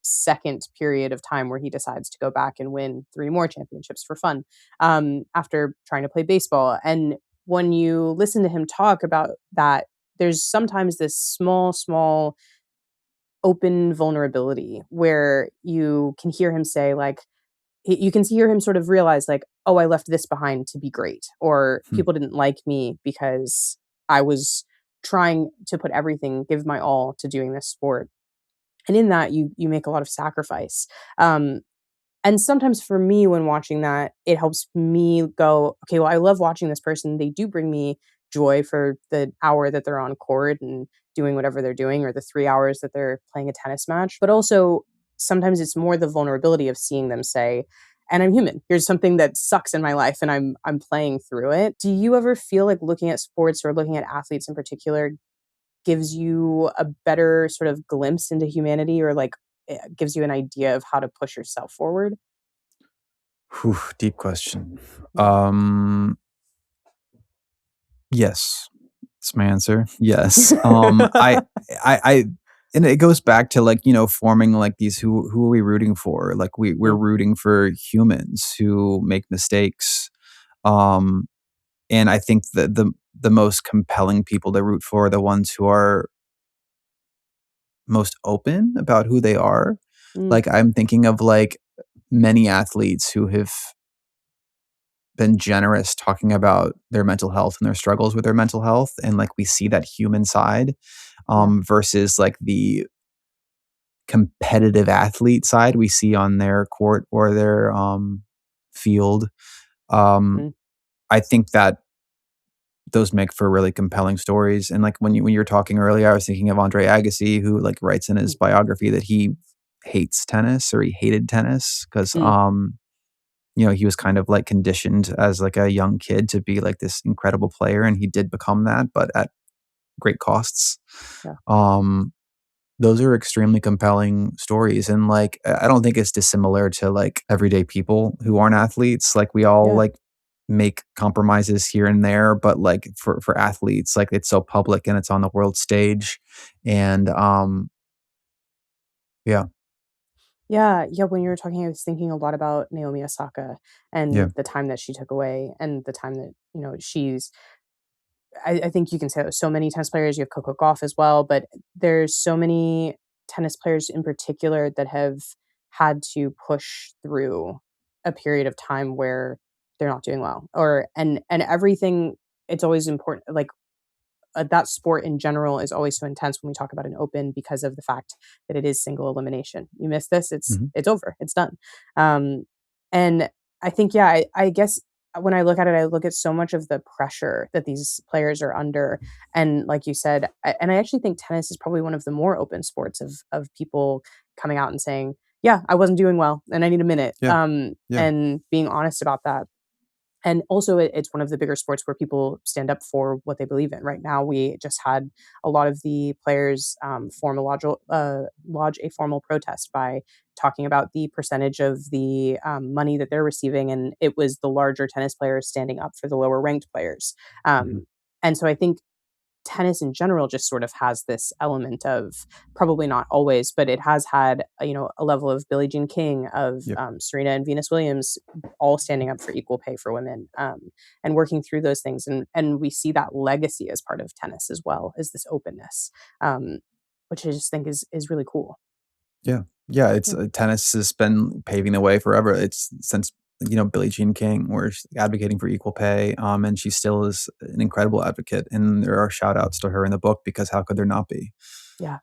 second period of time where he decides to go back and win three more championships for fun, after trying to play baseball. And when you listen to him talk about that, there's sometimes this small open vulnerability where you can hear him say like you can hear him sort of realize like, oh, I left this behind to be great, or Hmm. people didn't like me because I was trying to put everything, give my all to doing this sport. And in that you make a lot of sacrifice. And sometimes for me, when watching that, it helps me go, okay, well, I love watching this person. They do bring me joy for the hour that they're on court and doing whatever they're doing, or the 3 hours that they're playing a tennis match. But also, sometimes it's more the vulnerability of seeing them say, and I'm human. Here's something that sucks in my life and I'm playing through it. Do you ever feel like looking at sports or looking at athletes in particular gives you a better sort of glimpse into humanity, or like gives you an idea of how to push yourself forward? Whew, deep question. Mm. Yes. That's my answer. Yes. I and it goes back to like, forming like these, who are we rooting for? Like we're Mm, rooting for humans who make mistakes. Um, and I think that the most compelling people to root for are the ones who are most open about who they are. mm, Like I'm thinking of like many athletes who have been generous talking about their mental health and their struggles with their mental health, and like we see that human side, yeah, versus like the competitive athlete side we see on their court or their field. um mm, I think that those make for really compelling stories. And like when you were talking earlier, I was thinking of Andre Agassi, who like writes in his mm, biography that he hates tennis, or he hated tennis because mm, he was kind of like conditioned as like a young kid to be like this incredible player, and he did become that, but at great costs. yeah, Um, those are extremely compelling stories, and like I don't think it's dissimilar to like everyday people who aren't athletes. Like we all yeah, like make compromises here and there, but like for athletes, like it's so public and it's on the world stage, and yeah, yeah, yeah. When you were talking, I was thinking a lot about Naomi Osaka yeah, and the time that she took away, and the time that she's. I think you can say that with so many tennis players. You have Coco Gauff as well, but there's so many tennis players in particular that have had to push through a period of time where they're not doing well, or and everything. It's always important, like that sport in general is always so intense when we talk about an open because of the fact that it is single elimination. You miss this, Mhm. it's over, it's done. Um, and I think, yeah, I guess when I look at it, I look at so much of the pressure that these players are under, and like you said, and I actually think tennis is probably one of the more open sports of people coming out and saying, "Yeah, I wasn't doing well, and I need a minute," Yeah. Yeah. and being honest about that. And also, it's one of the bigger sports where people stand up for what they believe in. Right now, we just had a lot of the players lodge a formal protest by talking about the percentage of the money that they're receiving, and it was the larger tennis players standing up for the lower ranked players. Mhm. And so I think tennis in general just sort of has this element of, probably not always, but it has had a level of Billie Jean King, of Yep. Serena and Venus Williams, all standing up for equal pay for women, and working through those things, and we see that legacy as part of tennis as well as this openness, um, which I just think is really cool. Yeah. Yeah, it's Yeah. tennis has been paving the way forever. It's since, Billie Jean King, where she's advocating for equal pay, and she still is an incredible advocate, and there are shout outs to her in the book because how could there not be? Yeah,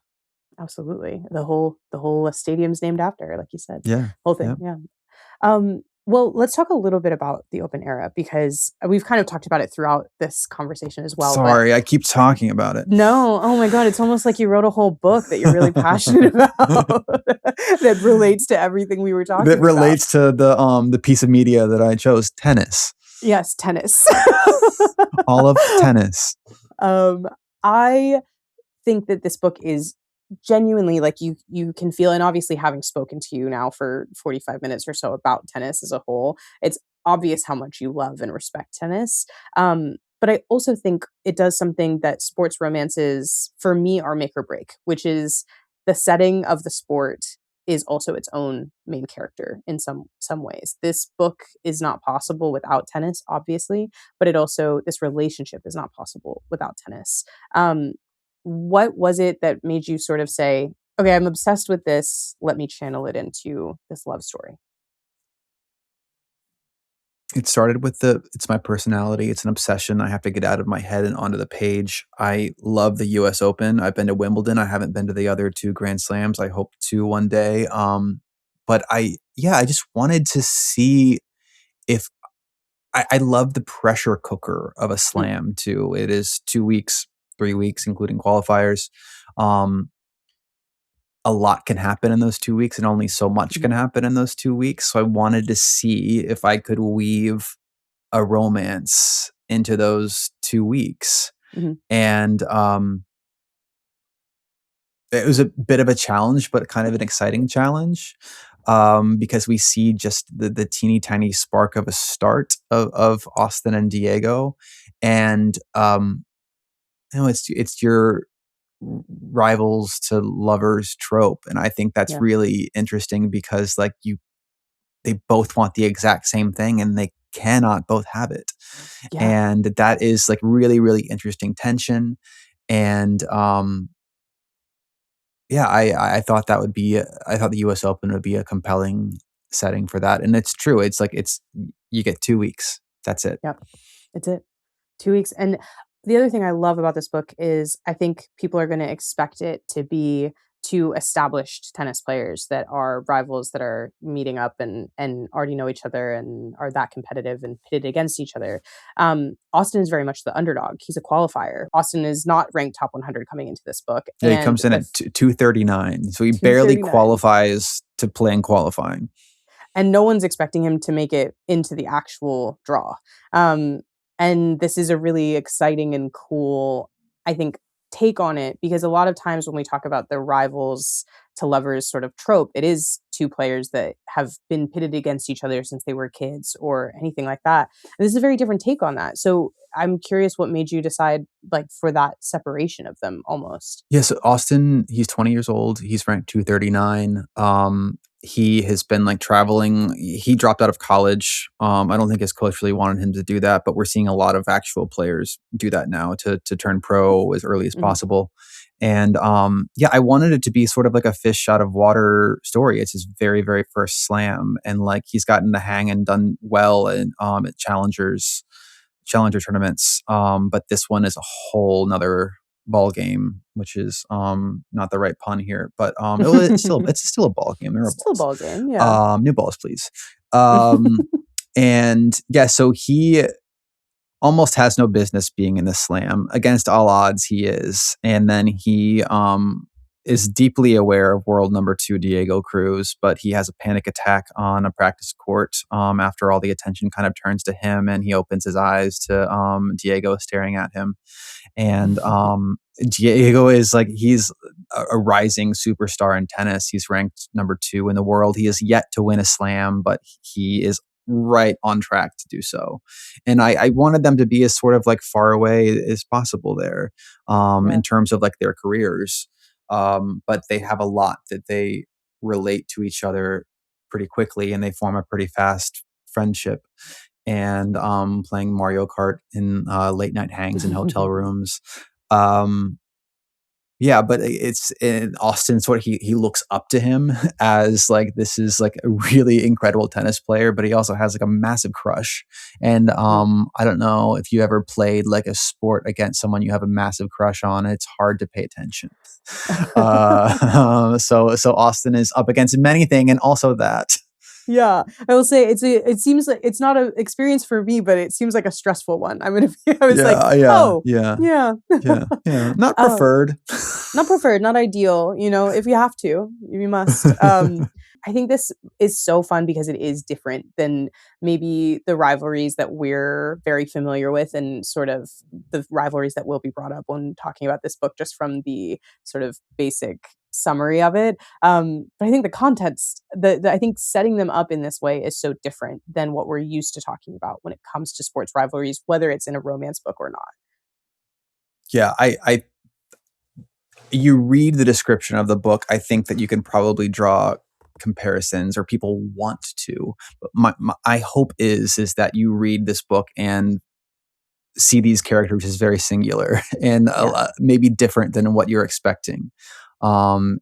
absolutely. The whole stadium's named after her, like you said. Yeah. Whole Yeah. thing, yeah. Well, let's talk a little bit about the open era because we've kind of talked about it throughout this conversation as well. But Sorry, I keep talking about it. no, oh my God, it's almost like you wrote a whole book that you're really passionate about that relates to everything we were That talking about. relates to the piece of media that I chose, tennis. Yes, tennis. All of tennis. um, I think that this book is genuinely, like, you can feel, and obviously having spoken to you now for 45 minutes or so about tennis as a whole, it's obvious how much you love and respect tennis. But I also think it does something that sports romances for me are make or break, which is the setting of the sport is also its own main character in some ways. This book is not possible without tennis, obviously, but it also, this relationship is not possible without tennis. Um, what was it that made you sort of say, "Okay, I'm obsessed with this. Let me channel it into this love story"? It started with it's my personality. It's an obsession. I have to get out of my head and onto the page. I love the US Open. I've been to Wimbledon. I haven't been to the other two Grand Slams. I hope to one day. But I just wanted to see if I love the pressure cooker of a Mm, slam too. It is 2 weeks, 3 weeks, including qualifiers. Um, a lot can happen in those 2 weeks, and only so much mhm, can happen in those 2 weeks. So I wanted to see if I could weave a romance into those 2 weeks. mhm. And it was a bit of a challenge, but kind of an exciting challenge, because we see just the teeny tiny spark of a start of Austin and Diego. And it's your rivals to lovers trope. And I think that's Yeah, really interesting because they both want the exact same thing and they cannot both have it. yeah, And that is like really, really interesting tension. And yeah, I thought that would be I thought the US Open would be a compelling setting for that. And it's true. It's like you get 2 weeks. That's it. yep. It's it. 2 weeks, and the other thing I love about this book is I think people are gonna expect it to be 2 established tennis players that are rivals that are meeting up and already know each other and are that competitive and pitted against each other. Austin is very much the underdog. He's a qualifier. Austin is not ranked top 100 coming into this book, Yeah, he and comes in the at 239. So he barely 239. qualifies to play in qualifying. And no one's expecting him to make it into the actual draw. Um, and this is a really exciting and cool, I think, take on it because a lot of times when we talk about the rivals to lovers sort of trope, it is 2 players that have been pitted against each other since they were kids or anything like that. And this is a very different take on that. So I'm curious what made you decide, like, for that separation of them almost. Yeah, so Austin, he's 20 years old. He's ranked 239. He has been like traveling. He dropped out of college. I don't think his coach really wanted him to do that, but we're seeing a lot of actual players do that now to turn pro as early as Mhm. possible. And yeah, I wanted it to be sort of like a fish out of water story. It's his very, very first slam, and like he's gotten the hang and done well at challenger tournaments. But this one is a whole nother ball game, which is not the right pun here, but it's still a ball game. There are Still a balls. ball game, yeah. New balls, please. And yeah, so he almost has no business being in the slam. Against all odds, he is. And then he is deeply aware of world number 2, Diego Cruz, but he has a panic attack on a practice court after all the attention kind of turns to him, and he opens his eyes to Diego staring at him. And Diego is like, he's a rising superstar in tennis. He's ranked number 2 in the world. He has yet to win a slam, but he is right on track to do so. And I wanted them to be as sort of like far away as possible there in terms of like their careers. But they have a lot that they relate to each other pretty quickly, and they form a pretty fast friendship. And playing Mario Kart in late night hangs in hotel rooms. Yeah, but it's in Austin sort of he looks up to him as like, this is like a really incredible tennis player, but he also has like a massive crush. And I don't know if you ever played like a sport against someone you have a massive crush on. It's hard to pay attention. So Austin is up against many things, and also that. Yeah, I will say it seems like it's not an experience for me, but it seems like a stressful one. I was like, oh, yeah. Not preferred. Not preferred, not ideal. If you have to, you must. I think this is so fun because it is different than maybe the rivalries that we're very familiar with, and sort of the rivalries that will be brought up when talking about this book, just from the sort of basic summary of it. But I think the context, I think setting them up in this way is so different than what we're used to talking about when it comes to sports rivalries, whether it's in a romance book or not. Yeah, you read the description of the book, I think that you can probably draw comparisons, or people want to. But my hope is that you read this book and see these characters as very singular and maybe different than what you're expecting. Yeah,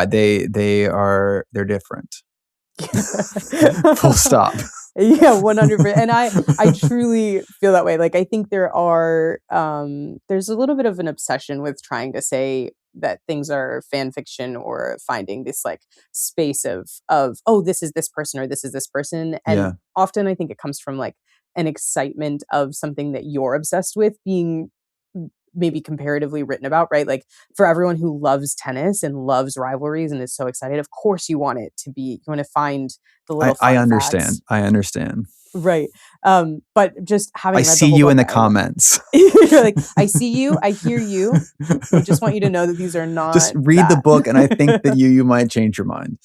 they're different. Full stop. Yeah, 100%. And I truly feel that way. Like, I think there's a little bit of an obsession with trying to say that things are fan fiction, or finding this like space of oh, this is this person, or this is this person. And often I think it comes from like an excitement of something that you're obsessed with being maybe comparatively written about, right? Like, for everyone who loves tennis and loves rivalries and is so excited, of course you want you want to find the little fun I understand. facts. I understand. Right. But just having I read see the whole you book, in the comments. You're like, I see you, I hear you. I just want you to know that these are not just read the book, and I think that you might change your mind.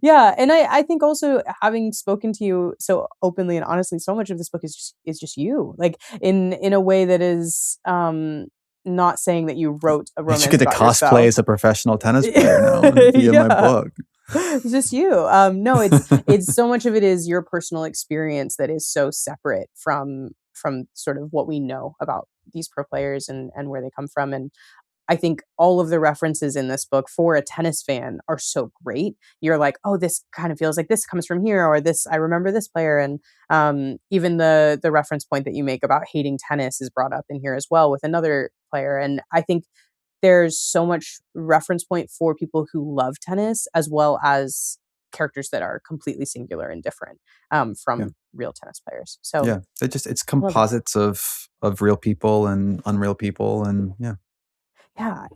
Yeah. And I think also, having spoken to you so openly and honestly, so much of this book is just you, like in a way that is not saying that you wrote a romance. You get to cosplay as a professional tennis player now via my book. It's just you. No, it's so much of it is your personal experience that is so separate from sort of what we know about these pro players and where they come from. And I think all of the references in this book for a tennis fan are so great. You're like, oh, this kind of feels like this comes from here, or this, I remember this player. And even the reference point that you make about hating tennis is brought up in here as well with another player. And I think there's so much reference point for people who love tennis, as well as characters that are completely singular and different from real tennis players. So yeah, it's composites of real people and unreal people, and yeah.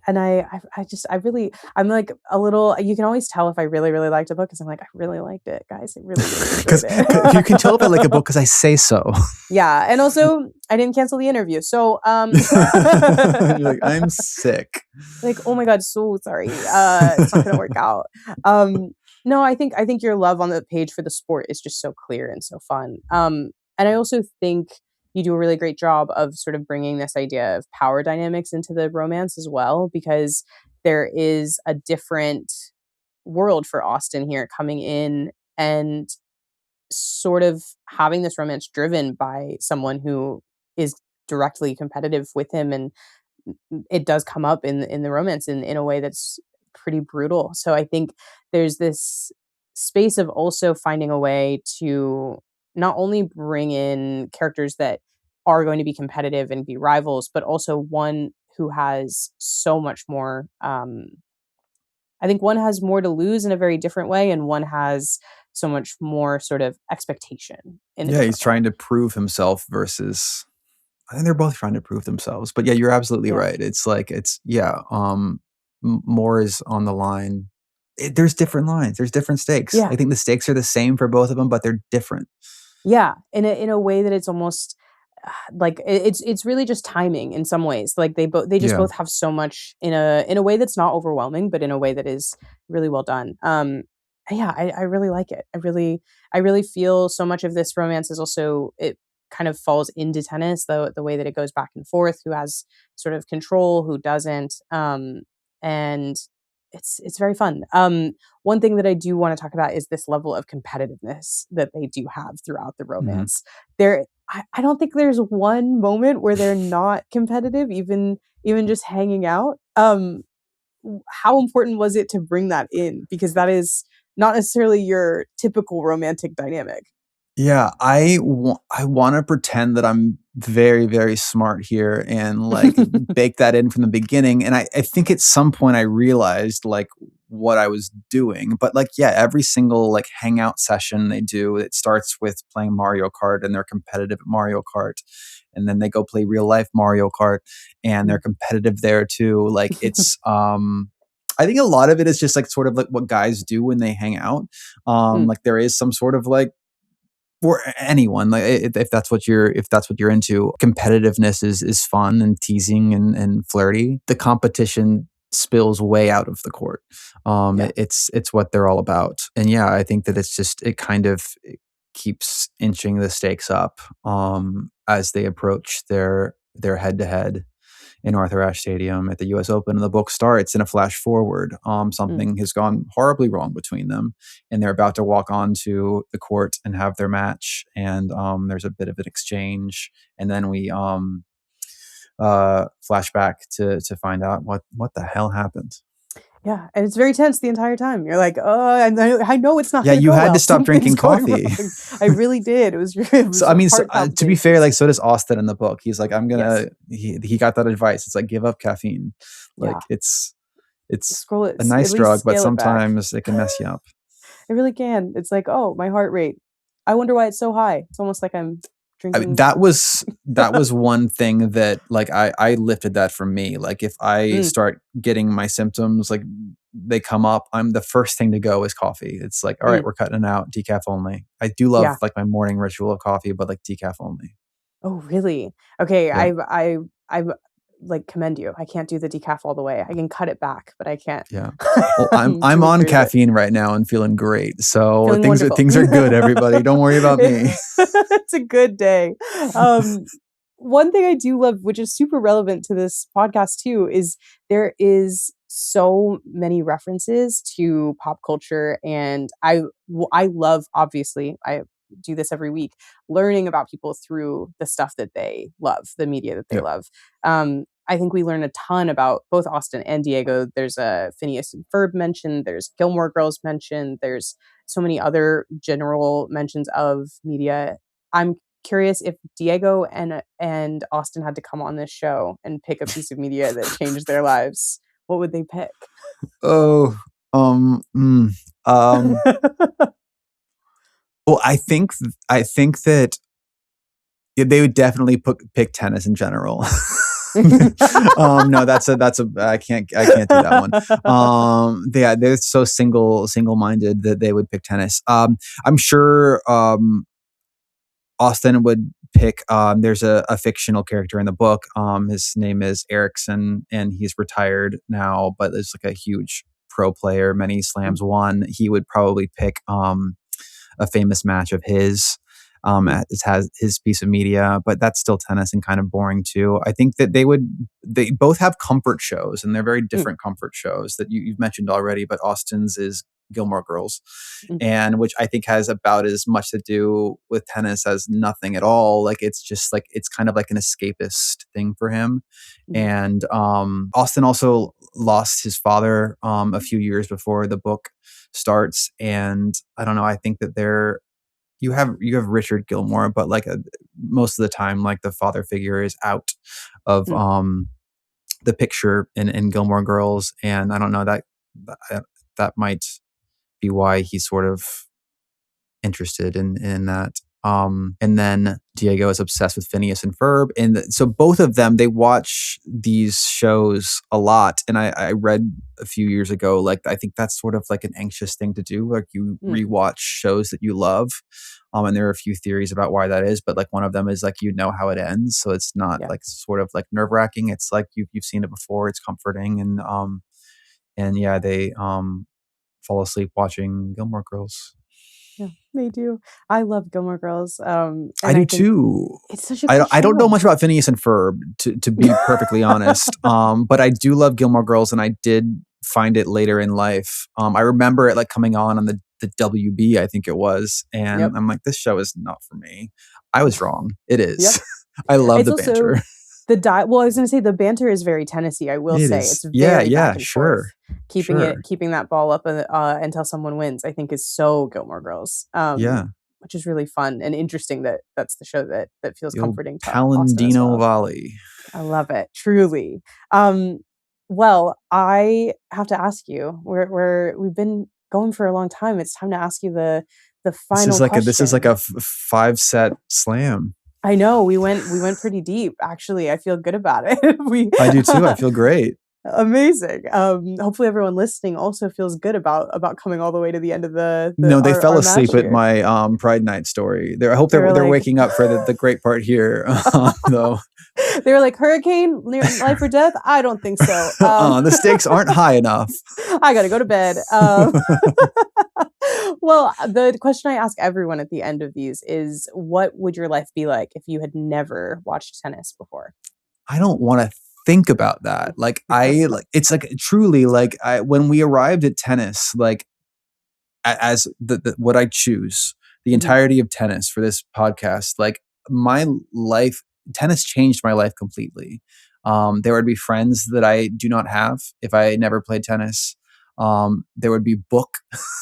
And I'm like a little, you can always tell if I really, really liked a book, because I'm like, I really liked it, guys. I really, really enjoyed it. You can tell if I like a book because I say so. Yeah. And also, I didn't cancel the interview. So you're like, I'm sick. Like, oh my God, so sorry. It's not gonna work out. No, I think your love on the page for the sport is just so clear and so fun. And I also think you do a really great job of sort of bringing this idea of power dynamics into the romance as well, because there is a different world for Austin here, coming in and sort of having this romance driven by someone who is directly competitive with him. And it does come up in the romance in a way that's pretty brutal. So I think there's this space of also finding a way to not only bring in characters that are going to be competitive and be rivals, but also one who has so much more. I think one has more to lose in a very different way, and one has so much more sort of expectation in a Yeah, he's different way. trying to prove himself versus I think they're both trying to prove themselves. But yeah, you're absolutely Yeah. right. It's like more is on the line. There's different lines. There's different stakes. Yeah. I think the stakes are the same for both of them, but they're different. Yeah, in a way that it's almost like it's really just timing in some ways. Like they just Yeah. both have so much in a way that's not overwhelming, but in a way that is really well done. Yeah, I really like it. I really feel so much of this romance is also it kind of falls into tennis, the way that it goes back and forth, who has sort of control, who doesn't. And it's very fun. One thing that I do want to talk about is this level of competitiveness that they do have throughout the Mhm. romance. I don't think there's one moment where they're not competitive, even just hanging out. How important was it to bring that in? Because that is not necessarily your typical romantic dynamic. Yeah, I wanna pretend that I'm very, very smart here and, like, bake that in from the beginning, and I think at some point I realized, like, what I was doing, but, like, yeah, every single, like, hangout session they do, it starts with playing Mario Kart, and they're competitive at Mario Kart, and then they go play real life Mario Kart, and they're Mm. competitive there too, like, I think a lot of it is just, like, sort of like what guys do when they hang out, Mm. like, there is some sort of, like for anyone like if that's what you're into competitiveness is fun and teasing and flirty the competition spills way out of the court Yeah. it's what they're all about and yeah I think that it's just it kind of it keeps inching the stakes up as they approach their head to head in Arthur Ashe Stadium at the U.S. Open. And the book starts in a flash forward. Mm. Something has gone horribly wrong between them, and they're about to walk onto the court and have their match. And there's a bit of an exchange, and then we flash back to find out what the hell happened. Yeah, and it's very tense the entire time. You're like, "Oh, I know it's not Yeah, gonna you go had to well. stop Something's drinking going coffee. wrong." I really did. It was it So was I mean, heart to be fair, palpitations. like so does Austin in the book. He's like, I'm Yes. gonna. He got that advice. It's like give up caffeine. Yeah. Like it's Scroll it a at nice least drug, but scale it back. sometimes it can mess you up. It really can. It's like, "Oh, my heart rate. I wonder why it's so high." It's almost like I'm I mean, drinking that was one thing that like I lifted that from me. Like if I Mm, start getting my symptoms, like they come up, I'm the first thing to go is coffee. It's like, all right, mm. we're cutting it out, decaf only. I do love Yeah. like my morning ritual of coffee, but like decaf only. Oh, really? Okay, Yeah. I like, commend you. I can't do the decaf all the way. I can cut it back, but I can't Yeah. Well, I'm truly on crave it. caffeine right now and feeling great. So Feeling wonderful. things are good, everybody. Don't worry about me. It's a good day. Um, One thing I do love, which is super relevant to this podcast too, is there is so many references to pop culture, and I love, obviously I do this every week, learning about people through the stuff that they love, the media that they Yep. love. I think we learn a ton about both Austin and Diego. There's a Phineas and Ferb mention. There's Gilmore Girls mention. There's so many other general mentions of media. I'm curious if Diego and Austin had to come on this show and pick a piece of media that changed their lives. What would they pick? Oh, um, mm, um, well, I think that yeah, they would definitely pick tennis in general. No, that's a I can't do that one. Yeah, they're so single minded that they would pick tennis. I'm sure Austin would pick. There's a fictional character in the book. His name is Erickson, and he's retired now, but is like a huge pro player, many slams won. He would probably pick a famous match of his. It has his piece of media, but that's still tennis and kind of boring too. I think that they both have comfort shows, and they're very different comfort shows that you've mentioned already. But Austin's is Gilmore Girls, and which I think has about as much to do with tennis as nothing at all. Like it's just like it's kind of like an escapist thing for him. And Austin also lost his father a few years before the book starts, and I don't know. I think that they're you have Richard Gilmore, but like most of the time, like the father figure is out of Mm, the picture in Gilmore Girls, and I don't know that that might be why he's sort of interested in that. And then Diego is obsessed with Phineas and Ferb, and so both of them, they watch these shows a lot. And I read a few years ago, like I think that's sort of like an anxious thing to do, like you mm, rewatch shows that you love. And there are a few theories about why that is, but like one of them is like how it ends, so it's not yeah. like sort of like nerve wracking. It's like you've seen it before. It's comforting, and yeah, they fall asleep watching Gilmore Girls. Yeah, they do. I love Gilmore Girls, I and do I think too. it's such a good I don't know much show. about Phineas and Ferb, to be perfectly honest. But I do love Gilmore Girls, and I did find it later in life. I remember it like coming on the WB, I think it was, and Yep. I'm like, this show is not for me. I was wrong. It Yep. is. I love It's the also banter. well, I was gonna say the banter is very Tennessee, I will It say. is. It's Yeah, very back yeah, and forth. sure, sure. Keeping that ball up until someone wins, I think is so Gilmore Girls. Yeah, Which is really fun and interesting that that's the show that feels the old comforting to Austin as Palandino well. Volley. I love it, truly. Um, well, I have to ask you, we've been going for a long time. It's time to ask you the final This is like question. a 5 set slam. I know we went pretty deep. Actually, I feel good about it. We I do too. I feel great. amazing. Hopefully, everyone listening also feels good about coming all the way to the end of the No, they fell our match asleep at here. my Pride Night story. I hope They were they're like, waking up for the great part here, though. they were like, hurricane, life or death. I don't think so. The stakes aren't high enough. I gotta go to bed. Well, the question I ask everyone at the end of these is, what would your life be like if you had never watched tennis before? I don't want to think about that. Like I like it's like truly like when we arrived at tennis, like as what I choose, the Mhm. entirety of tennis for this podcast, like my life, tennis changed my life completely. There would be friends that I do not have if I never played tennis. There would be book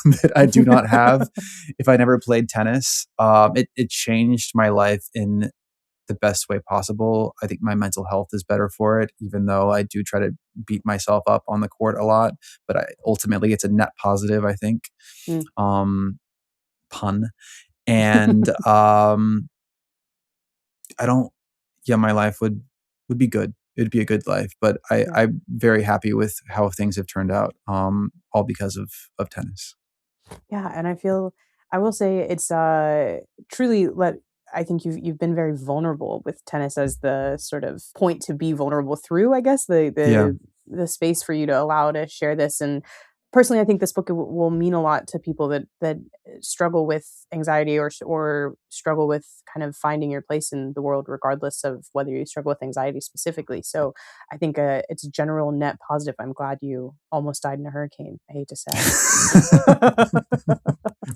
that I do not have if I never played tennis. It changed my life in the best way possible. I think my mental health is better for it, even though I do try to beat myself up on the court a lot. But ultimately, it's a net positive, I think. Mm. Um, pun. And I don't. Yeah, my life would be good. It'd be a good life, but Yeah. I'm very happy with how things have turned out. All because of tennis. Yeah, and I will say it's truly let I think you've been very vulnerable with tennis as the sort of point to be vulnerable through, I guess, Yeah, the space for you to allow to share this. And personally, I think this book will mean a lot to people that struggle with anxiety or struggle with kind of finding your place in the world, regardless of whether you struggle with anxiety specifically. So I think it's a general net positive. I'm glad you almost died in a hurricane. I hate to say.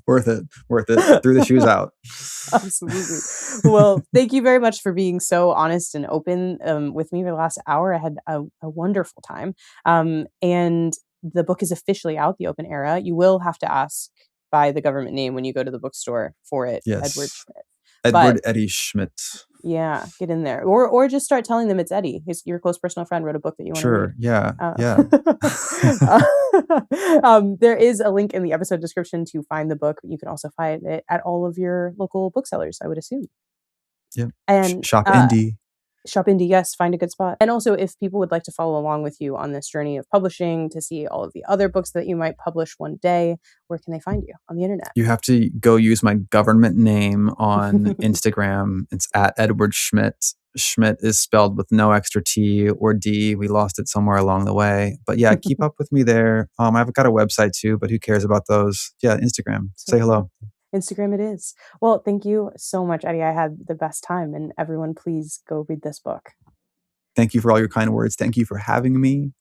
worth it. Threw the shoes out. Absolutely. Well, thank you very much for being so honest and open with me for the last hour. I had a wonderful time. And the book is officially out, The Open Era. You will have to ask by the government name when you go to the bookstore for it, Edward Yes, Schmit. But Edward Eddie Schmidt. yeah, get in there, or just start telling them it's Eddie. Your close personal friend wrote a book that you want to read. Sure. Yeah. Uh, Yeah. there is a link in the episode description to find the book. You can also find it at all of your local booksellers, I would assume. Yeah. And Shop indie. shop indie, yes, find a good spot. And also, if people would like to follow along with you on this journey of publishing, to see all of the other books that you might publish one day, where can they find you on the internet? You have to go use my government name on Instagram. It's at Edward Schmit. Schmidt is spelled with no extra T or D. We lost it somewhere along the way. But yeah, keep up with me there. I've got a website too, but who cares about those? Yeah, Instagram. So Say hello. Instagram it is. Well, thank you so much, Eddie. I had the best time, and everyone, please go read this book. Thank you for all your kind words. Thank you for having me.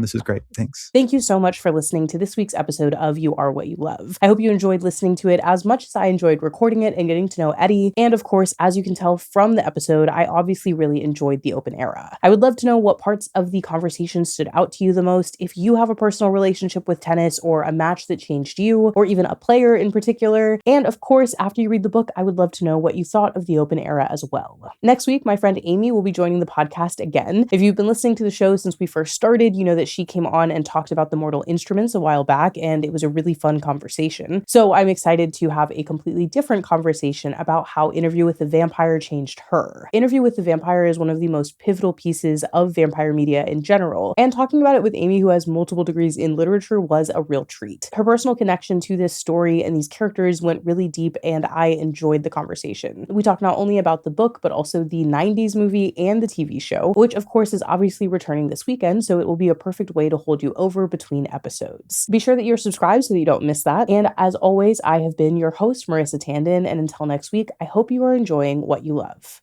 This was great. Thanks. Thank you so much for listening to this week's episode of You Are What You Love. I hope you enjoyed listening to it as much as I enjoyed recording it and getting to know Eddie. And of course, as you can tell from the episode, I obviously really enjoyed the open era. I would love to know what parts of the conversation stood out to you the most. If you have a personal relationship with tennis or a match that changed you, or even a player in particular. And of course, after you read the book, I would love to know what you thought of the open era as well. Next week, my friend Amy will be joining the podcast again. If you've been listening to the show since we first started, you know that she came on and talked about the Mortal Instruments a while back, and it was a really fun conversation. So I'm excited to have a completely different conversation about how Interview with the Vampire changed her. Interview with the Vampire is one of the most pivotal pieces of vampire media in general, and talking about it with Amy, who has multiple degrees in literature, was a real treat. Her personal connection to this story and these characters went really deep, and I enjoyed the conversation. We talked not only about the book, but also the 90s movie and the TV show, which of course is obviously returning this weekend, so it will be a perfect way to hold you over between episodes. Be sure that you're subscribed so that you don't miss that. And as always, I have been your host, Marissa Tandon, and until next week, I hope you are enjoying what you love.